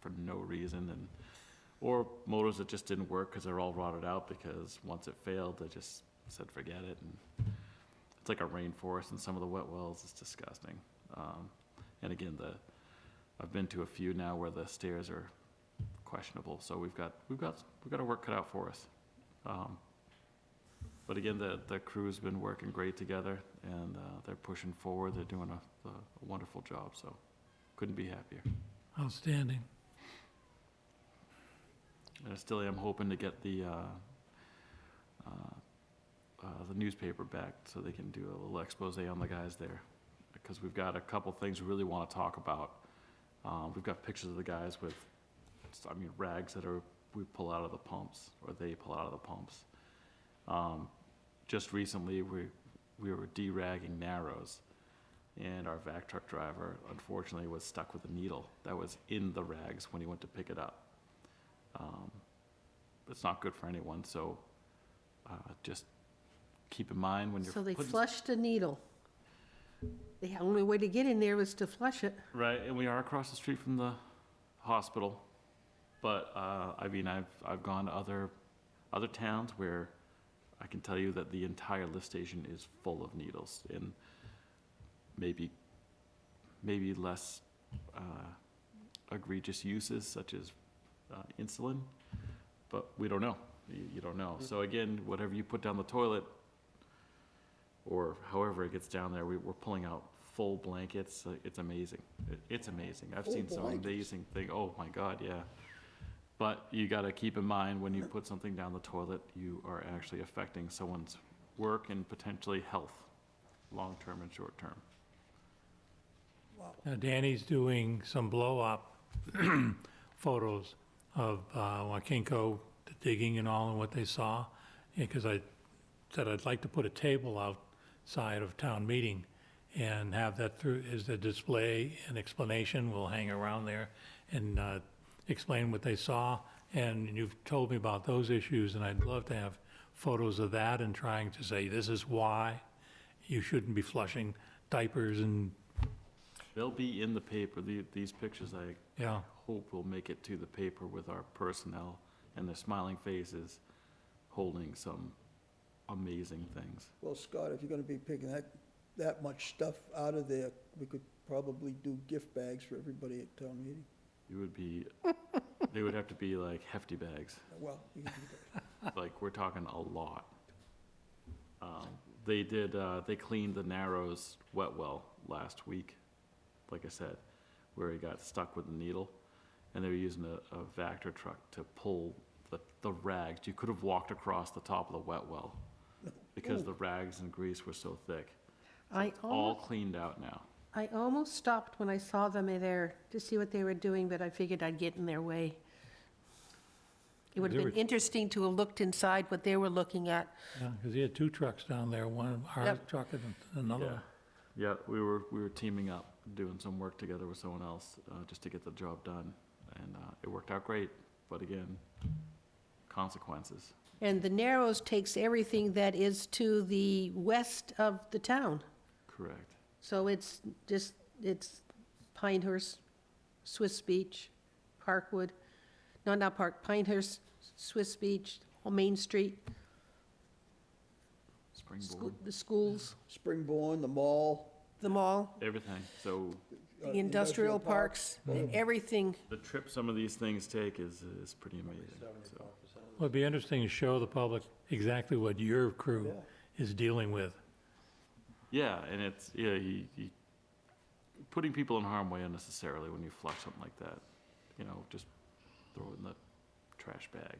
for no reason, or motors that just didn't work because they're all rotted out, because once it failed, they just said forget it. And it's like a rainforest in some of the wet wells. It's disgusting. And again, I've been to a few now where the stairs are questionable, so we've got our work cut out for us. But again, the crew's been working great together, and they're pushing forward. They're doing a wonderful job, so couldn't be happier. Outstanding. And I still am hoping to get the newspaper back so they can do a little expose on the guys there, because we've got a couple things we really want to talk about. We've got pictures of the guys with, rags that we pull out of the pumps, or they pull out of the pumps. Just recently, we were de-ragging Narrows, and our vac truck driver unfortunately was stuck with a needle that was in the rags when he went to pick it up. It's not good for anyone, so just keep in mind when you're So they putting- flushed a needle. The only way to get in there was to flush it. Right, and we are across the street from the hospital, but I've gone to other towns where I can tell you that the entire lift station is full of needles, and maybe less egregious uses such as insulin, but we don't know. You don't know. So again, whatever you put down the toilet, or however it gets down there, we're pulling out full blankets. It's amazing. It's amazing. I've seen some amazing thing. Oh my God, yeah. But you got to keep in mind, when you put something down the toilet, you are actually affecting someone's work and potentially health, long-term and short-term. Now, Danny's doing some blow-up photos of Wakinko, the digging and all, and what they saw, because I said I'd like to put a table outside of town meeting and have that through, as the display and explanation. We'll hang around there and explain what they saw, and you've told me about those issues, and I'd love to have photos of that and trying to say, this is why you shouldn't be flushing diapers and, They'll be in the paper. These pictures, I yeah. hope will make it to the paper with our personnel and their smiling faces holding some amazing things. Well, Scott, if you're gonna be picking that that much stuff out of there, we could probably do gift bags for everybody at town meeting. You would be, they would have to be like hefty bags. Well, we can do that. Like, we're talking a lot. They cleaned the Narrows wet well last week, like I said, where he got stuck with the needle. And they were using a Vector truck to pull the rags. You could have walked across the top of the wet well because the rags and grease were so thick. I All almost, cleaned out now. I almost stopped when I saw them there to see what they were doing, but I figured I'd get in their way. It would have They been were- interesting to have looked inside what they were looking at. Yeah, because he had two trucks down there, one our Yep. truck and another one. Yeah, we were teaming up, doing some work together with someone else, just to get the job done. And it worked out great, but again, consequences. And the Narrows takes everything that is to the west of the town. Correct. So it's Pinehurst, Swiss Beach, Parkwood, no, not Pinehurst, Swiss Beach, on Main Street, Springboard, the schools, Springborn, the mall. the mall, everything. So the industrial parks, everything. the trip some of these things take is pretty amazing. So, Well, it'd be interesting to show the public exactly what your crew is dealing with. yeah, and it's, yeah, you putting people in harm's way unnecessarily when you flush something like that. You know, just throw it in the trash bag.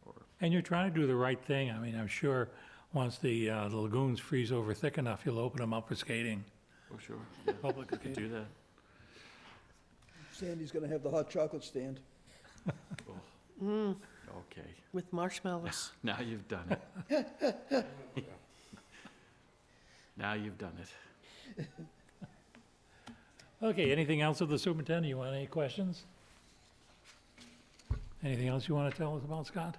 Or, And you're trying to do the right thing. I mean, I'm sure once the lagoons freeze over thick enough, you'll open them up for skating, oh, sure, yeah, public could do skating. that. Sandy's gonna have the hot chocolate stand. Okay, With marshmallows. now you've done it. Now you've done it. Okay, anything else of the superintendent? You want any questions? Anything else you want to tell us about, Scott?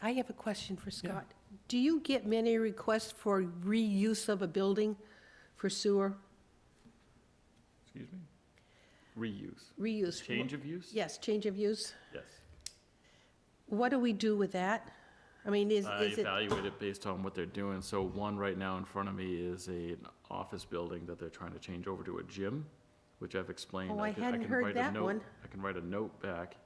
I have a question for Scott. Do you get many requests for reuse of a building for sewer? Excuse me? Reuse. Reuse? Change of use? Yes, change of use. Yes. What do we do with that? I mean, is I it, evaluate it based on what they're doing. So one right now in front of me is an office building that they're trying to change over to a gym, which I've explained. Oh, I can- hadn't can heard write a that note- one. I can write a note back.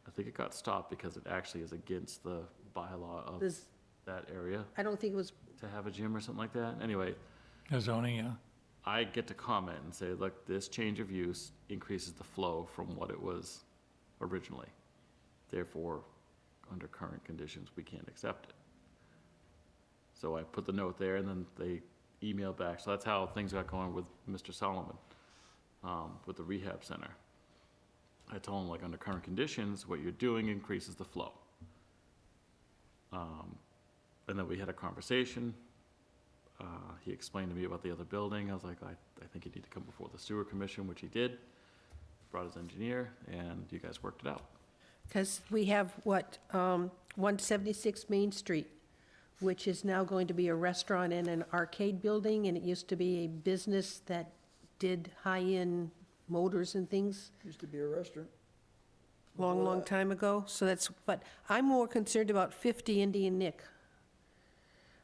I think it got stopped because it actually is against the bylaw of Does- that area I don't think it was, to have a gym or something like that. Anyway, Zoning, yeah. I get to comment and say, look, this change of use increases the flow from what it was originally. Therefore, under current conditions, we can't accept it. So I put the note there, and then they email back. So that's how things got going with Mr. Solomon, with the rehab center. I told him, like, under current conditions, what you're doing increases the flow. And then we had a conversation. He explained to me about the other building. I was like, I think you need to come before the sewer commission, which he did. Brought his engineer, and you guys worked it out. because we have, 176 Main Street, which is now going to be a restaurant and an arcade building, and it used to be a business that did high-end motors and things Used to be a restaurant. long, long time ago. So that's, but I'm more concerned about 50 Indian Nick.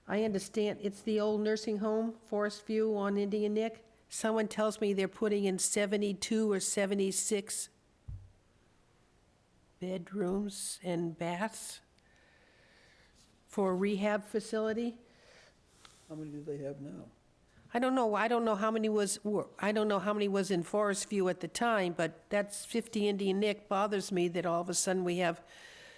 I understand, it's the old nursing home, Forest View on Indian Nick. Someone tells me they're putting in 72 or 76 bedrooms and baths for a rehab facility. How many do they have now? I don't know how many was in Forest View at the time, but that's 50 Indian Nick. Bothers me that all of a sudden we have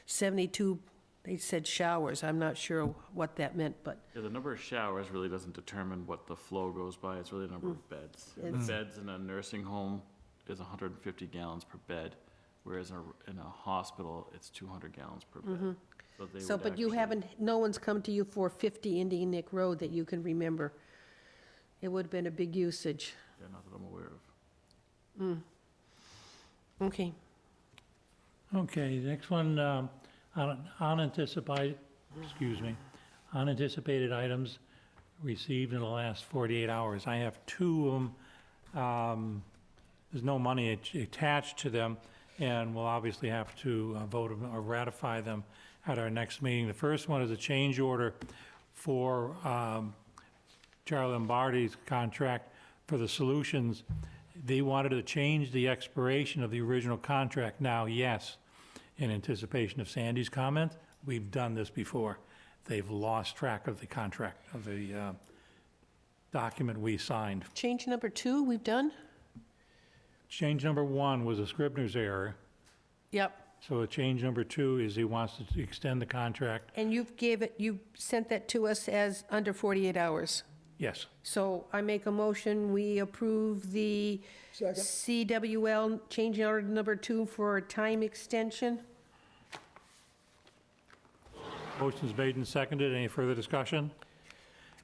72, they said showers. I'm not sure what that meant, but Yeah, the number of showers really doesn't determine what the flow goes by. It's really the number of beds. And the beds in a nursing home is 150 gallons per bed, whereas in a hospital, it's 200 gallons per bed. They so, would but you actually- haven't, no one's come to you for 50 Indian Nick Road that you can remember. It would have been a big usage. Yeah, not that I'm aware of. Okay. Okay, next one, unanticipated items received in the last 48 hours. I have two of them. There's no money attached to them, and we'll obviously have to vote or ratify them at our next meeting. The first one is a change order for Charlie Lombardi's contract for the solutions. They wanted to change the expiration of the original contract. Now, yes, in anticipation of Sandy's comment, we've done this before. They've lost track of the contract, of the document we signed. Change number 2, we've done? Change number 1 was a Scribner's error, Yep. so change number 2 is he wants to extend the contract. And you sent that to us as under 48 hours. Yes. So I make a motion, we approve the Second. CWL change order number 2 for a time extension. Motion's made and seconded. Any further discussion?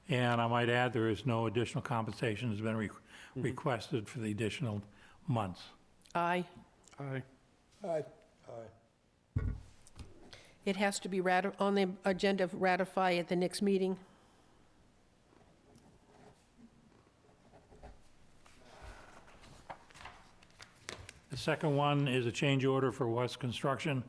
And I might add, there is no additional compensation has been requested for the additional months. Aye. Aye. Aye. It has to be on the agenda, ratify at the next meeting. The second one is a change order for West Construction,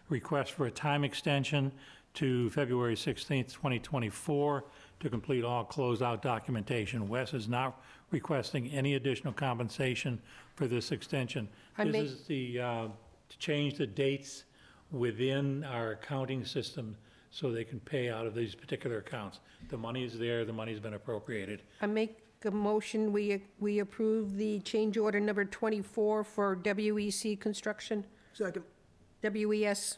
request for a time extension to February 16th, 2024, to complete all closeout documentation. Wes is not requesting any additional compensation for this extension. I This make- is the, to change the dates within our accounting system so they can pay out of these particular accounts. The money is there, the money's been appropriated. I make a motion, we approve the change order number 24 for WEC Construction, Second. WES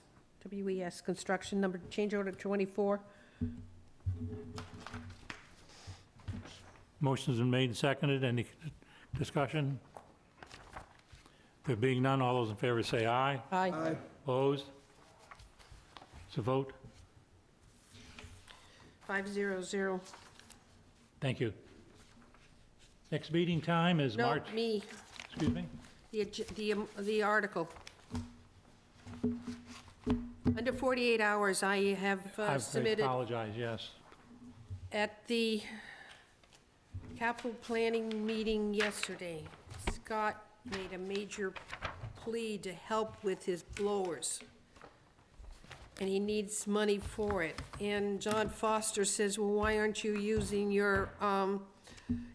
Construction, change order 24. Motion's been made and seconded. Any discussion? There being none, all those in favor say aye. Aye. Opposed? It's a vote. 500. Thank you. Next meeting time is No, March, me, excuse me? the article. Under 48 hours, I have I submitted apologize, yes. at the capital planning meeting yesterday. Scott made a major plea to help with his blowers, and he needs money for it. And John Foster says, well, why aren't you using your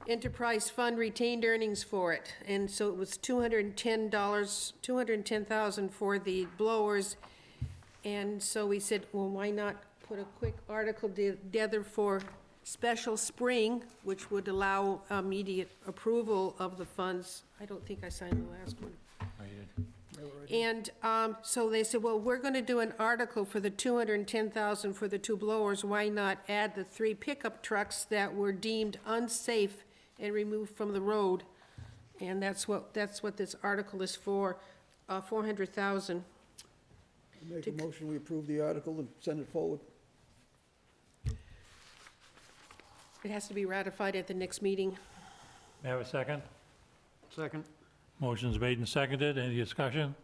enterprise fund retained earnings for it? And so it was $210,000 for the blowers. And so we said, well, why not put a quick article together for special spring, which would allow immediate approval of the funds. I don't think I signed the last one. And so they said, well, we're going to do an article for the $210,000 for the 2 blowers. Why not add the 3 pickup trucks that were deemed unsafe and removed from the road? And that's what this article is for, $400,000. Make a motion, we approve the article and send it forward. It has to be ratified at the next meeting. May I have a second? Second. Motion's made and seconded. Any discussion?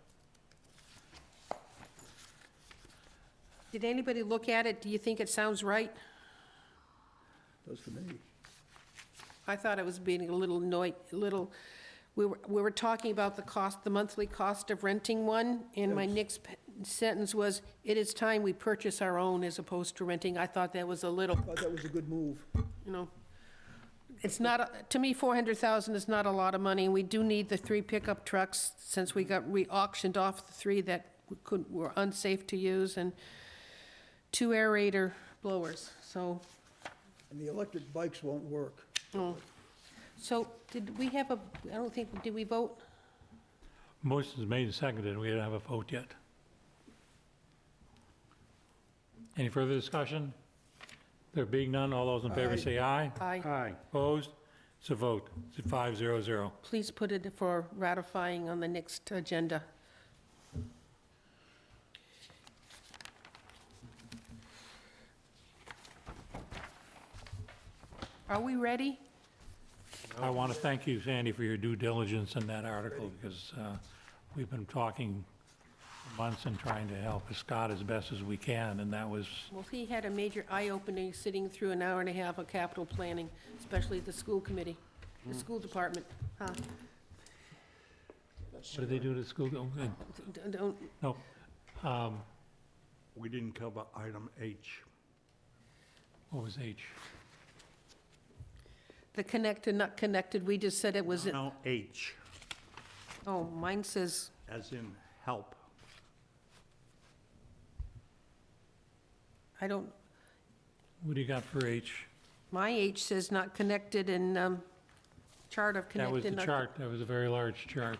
Did anybody look at it? Do you think it sounds right? Does for me. I thought it was being a little we were talking about the cost, the monthly cost of renting one, and my next sentence was, it is time we purchase our own as opposed to renting. I thought that was a little, Thought that was a good move. you know, it's not, to me, $400,000 is not a lot of money. We do need the 3 pickup trucks, since we auctioned off the 3 that were unsafe to use, and 2 aerator blowers, so. And the electric bikes won't work. Oh. So, did we have I don't think, did we vote? Motion's made and seconded. We don't have a vote yet. Any further discussion? There being none, all those in favor Aye. say aye. Aye. Aye. Opposed? It's a vote. It's 500. Please put it for ratifying on the next agenda. Are we ready? I want to thank you, Sandy, for your due diligence in that article, because we've been talking for months and trying to help Scott as best as we can, and that was, Well, he had a major eye-opening sitting through an hour and a half of capital planning, especially the school committee, the school department. Huh? what did they do to the school? Don't, No. We didn't cover item H. What was H? The connected, not connected, we just said it was, No, H, oh, mine says, as in help. I don't, What do you got for H? my H says not connected and chart of That was connected. the not- chart, that was a very large chart.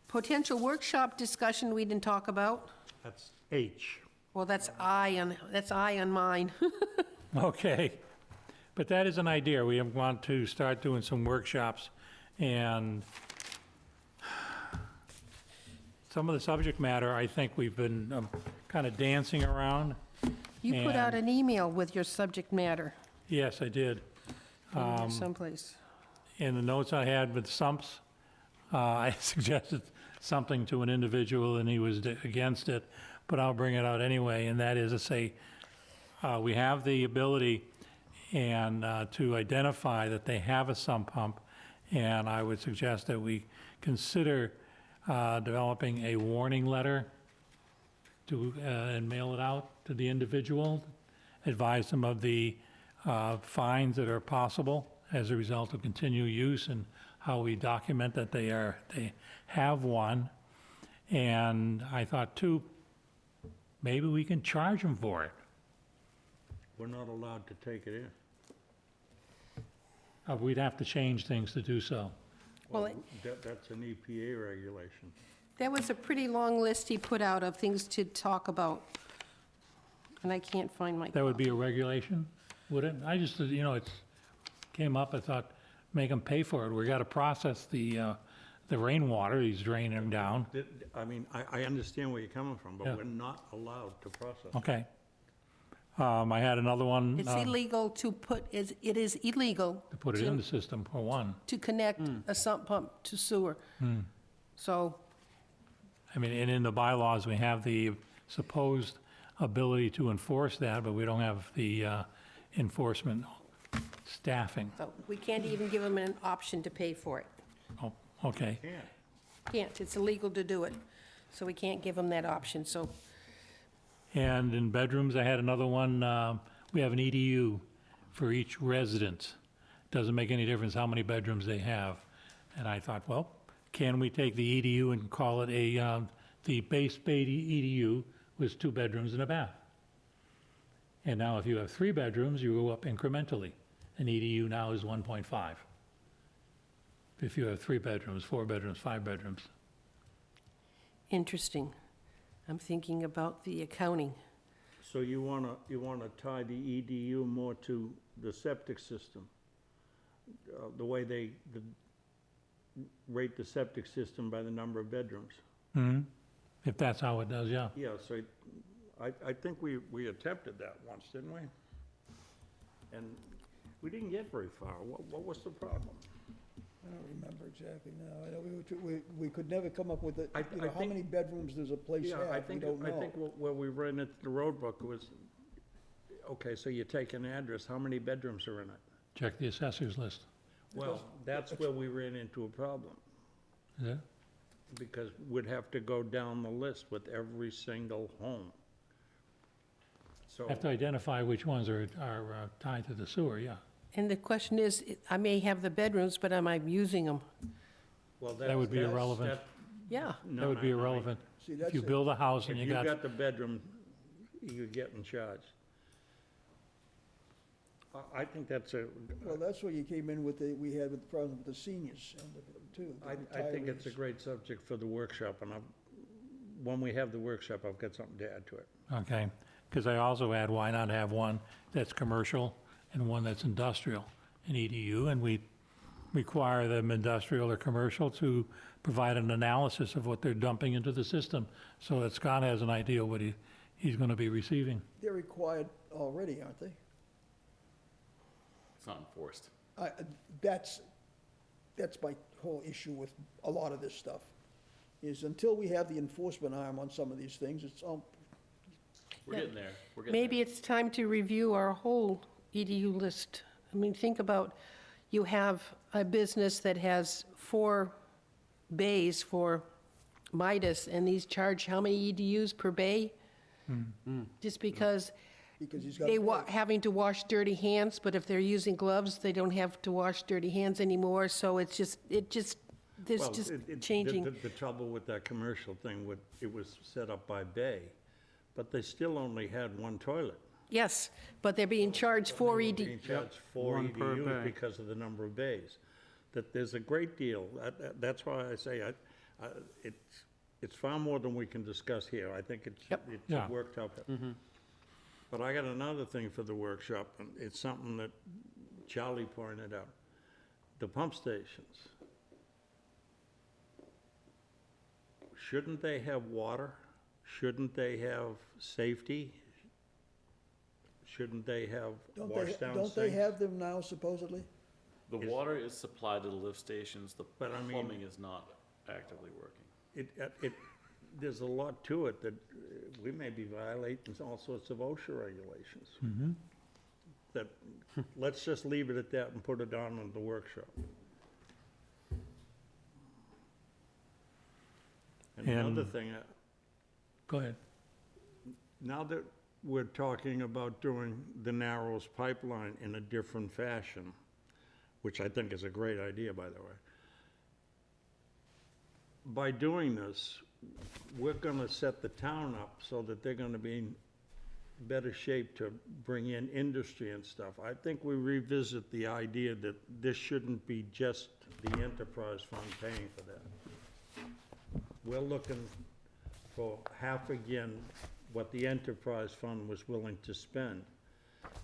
Potential workshop discussion we didn't talk about. That's H. Well, that's I on mine. Okay, but that is an idea. We want to start doing some workshops, and some of the subject matter, I think we've been kind of dancing around. You put out And- an email with your subject matter Yes, I did. in there someplace. In the notes I had with Sumps, I suggested something to an individual, and he was against it, but I'll bring it out anyway, and that is to say, we have the ability and to identify that they have a sump pump, and I would suggest that we consider developing a warning letter to, and mail it out to the individual, advise them of the fines that are possible as a result of continued use and how we document that they have one. And I thought too, maybe we can charge them for it. We're not allowed to take it in. We'd have to change things to do so. Well, That's an EPA regulation. there was a pretty long list he put out of things to talk about, and I can't find my. That would be a regulation, would it? I just, it came up, I thought, make them pay for it. We got to process the rainwater, he's draining down. I mean, I understand where you're coming from, Yeah. but we're not allowed to process. Okay. I had another one. It's illegal to put, it is illegal. To put it in the system, for one. To connect a sump pump to sewer. So, I mean, and in the bylaws, we have the supposed ability to enforce that, but we don't have the enforcement staffing. so we can't even give them an option to pay for it. Oh, okay. Can't, it's illegal to do it. So we can't give them that option, so. And in bedrooms, I had another one, we have an EDU for each resident. Doesn't make any difference how many bedrooms they have. And I thought, well, can we take the EDU and call it the base EDU was 2 bedrooms and a bath. And now if you have 3 bedrooms, you go up incrementally. An EDU now is 1.5. If you have 3 bedrooms, 4 bedrooms, 5 bedrooms. Interesting. I'm thinking about the accounting. So you wanna tie the EDU more to the septic system? The way they rate the septic system by the number of bedrooms? If that's how it does, yeah. Yeah, so I think we attempted that once, didn't we? And we didn't get very far. What was the problem? I don't remember exactly now. I know we could never come up with it, I how think- many bedrooms does a place Yeah, I have? We think, don't know. where we ran into the road book was, okay, so you take an address, how many bedrooms are in it? Check the assessor's list. Well, that's where we ran into a problem, Is it? because we'd have to go down the list with every single home. So, Have to identify which ones are tied to the sewer, yeah. And the question is, I may have the bedrooms, but am I using them? well, That would be that's- irrelevant. Yeah. That would be irrelevant. See, If that's you it. build a house and If you you got, got the bedroom, you're getting charged. I think that's Well, that's where you came in with we had the problem with the seniors and too. the I think it's a retirees. great subject for the workshop, and when we have the workshop, I've got something to add to it. okay, because I also add, why not have one that's commercial and one that's industrial, an EDU, and we require them industrial or commercial to provide an analysis of what they're dumping into the system, so that Scott has an idea what he's going to be receiving. They're required already, aren't they? It's not enforced. That's my whole issue with a lot of this stuff, is until we have the enforcement arm on some of these things, it's, We're Yeah. getting there. We're getting Maybe it's time to review our whole EDU list. I mean, think about, you have a business that has 4 bays for Midas, and these charge how many EDUs per bay? Just because Because he's got. they having to wash dirty hands, but if they're using gloves, they don't have to wash dirty hands anymore, so it's just, there's Well, just it- changing. The trouble with that commercial thing, it was set up by Bay, but they still only had one toilet. Yes, but they're being charged 4 Being ED. charged 4 One per EDUs bay. because of the number of bays. That there's a great deal, that's why I say, it's far more than we can discuss here. I think it's Yeah. worked out. But I got another thing for the workshop, and it's something that Charlie pointed out. The pump stations. Shouldn't they have water? Shouldn't they have safety? Shouldn't they have wash down sinks? Don't they have them now supposedly? The water is supplied to the lift stations, the But I mean- plumbing is not actively working. There's a lot to it that we may be violating all sorts of OSHA regulations. That, let's just leave it at that and put it on in the workshop. And another And- thing, Go ahead. now that we're talking about doing the Narrows pipeline in a different fashion, which I think is a great idea, by the way. By doing this, we're gonna set the town up so that they're gonna be in better shape to bring in industry and stuff. I think we revisit the idea that this shouldn't be just the enterprise fund paying for that. We're looking for half again what the enterprise fund was willing to spend.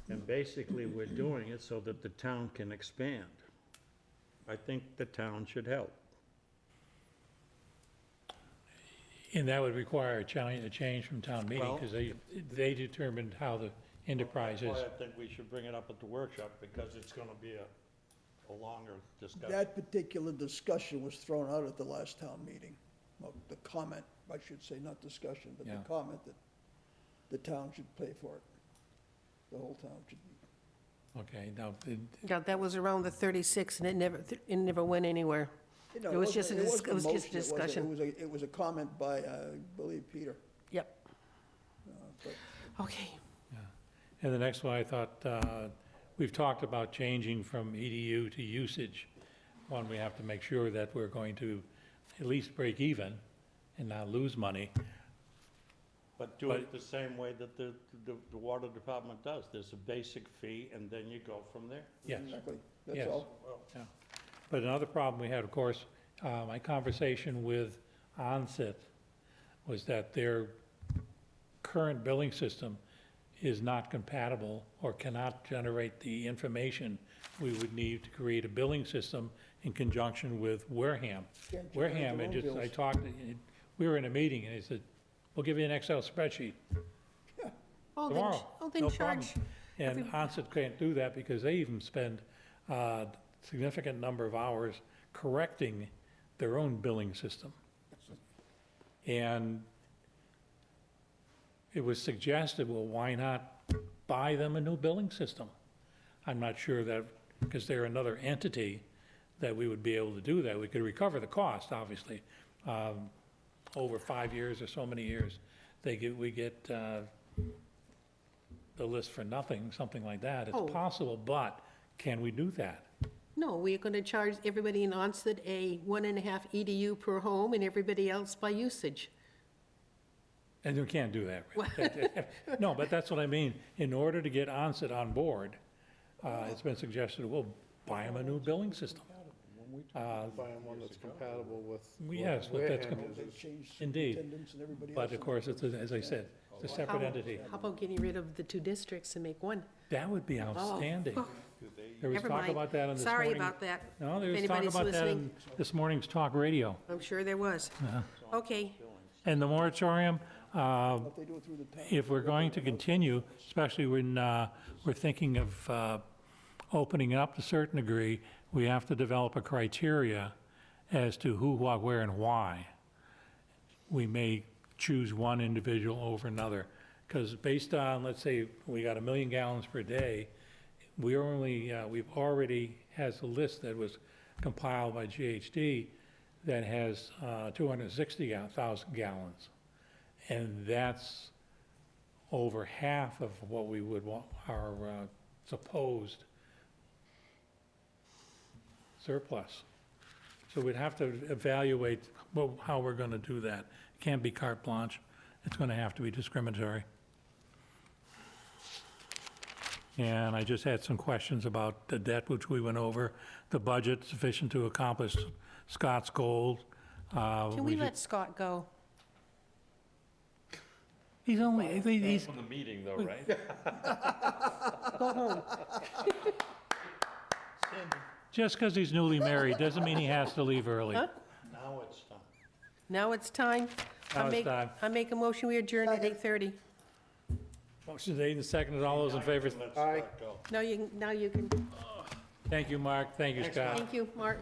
And basically, we're doing it so that the town can expand. I think the town should help. And that would require a change from town meeting, Well- because they determined how the enterprise is. That's why I think we should bring it up at the workshop, because it's gonna be a longer discussion. That particular discussion was thrown out at the last town meeting. Well, the comment, I should say, not discussion, but the Yeah. comment that the town should pay for it. The whole town should. Okay, now, Yeah, that was around the 36, and it never went anywhere. No, It was just a wasn't it was just a motion, discussion. It was a comment by, I believe, Peter. Yep. But Okay. and the next one, I thought, we've talked about changing from EDU to usage. One, we have to make sure that we're going to at least break even and not lose money. But do it the same way that the water department does. There's a basic fee, and then you go from there. Yes. Exactly, that's Yes. all. Yeah. But another problem we had, of course, my conversation with Onset was that their current billing system is not compatible or cannot generate the information we would need to create a billing system in conjunction with Wareham. Can't generate Wareham, their and own just, I bills. talked, we were in a meeting, and he said, we'll give you an Excel spreadsheet Oh, tomorrow. then No problem. charge. And Onset can't do that because they even spend a significant number of hours correcting their own billing system. And it was suggested, well, why not buy them a new billing system? I'm not sure that, because they're another entity, that we would be able to do that. We could recover the cost, obviously. Over 5 years or so many years, we get the list for nothing, something like that. Oh. It's possible, but can we do that? No, we're going to charge everybody in Onset a 1.5 EDU per home and everybody else by usage. And we can't do that. Right? No, but that's what I mean. In order to get Onset on board, it's been suggested, we'll buy them a new billing system. Buying one that's compatible with. Yes, but that's, Wareham They uses. changed Indeed. superintendents and everybody else. but of course, it's, as I said, it's a separate How- entity. How about getting rid of the 2 districts and make one? That would be outstanding. There was Never talk mind. about that on this Sorry morning. about that. No, there If was talk anybody's about that in listening. this morning's talk radio. I'm sure there was. Okay, And the moratorium, If they do it through the town. if we're going to continue, especially when we're thinking of opening up to a certain degree, we have to develop a criteria as to who, what, where, and why. We may choose one individual over another, because based on, let's say, we got 1 million gallons per day, we've already has a list that was compiled by GHD that has 260,000 gallons. And that's over half of what we would want, our supposed surplus. So we'd have to evaluate how we're going to do that. It can't be carte blanche. It's going to have to be discriminatory. And I just had some questions about the debt, which we went over, the budget sufficient to accomplish Scott's goal. Can we let Scott go? He's only, he's, From the meeting though, right? Go home. just because he's newly married doesn't mean he has to leave early. Huh? Now it's time. Now it's time. I make a motion, we adjourn at 8:30. Motion's made and seconded. All those in favor? Now you can, Thank you, Mark. Thank you, Scott. thank you, Mark.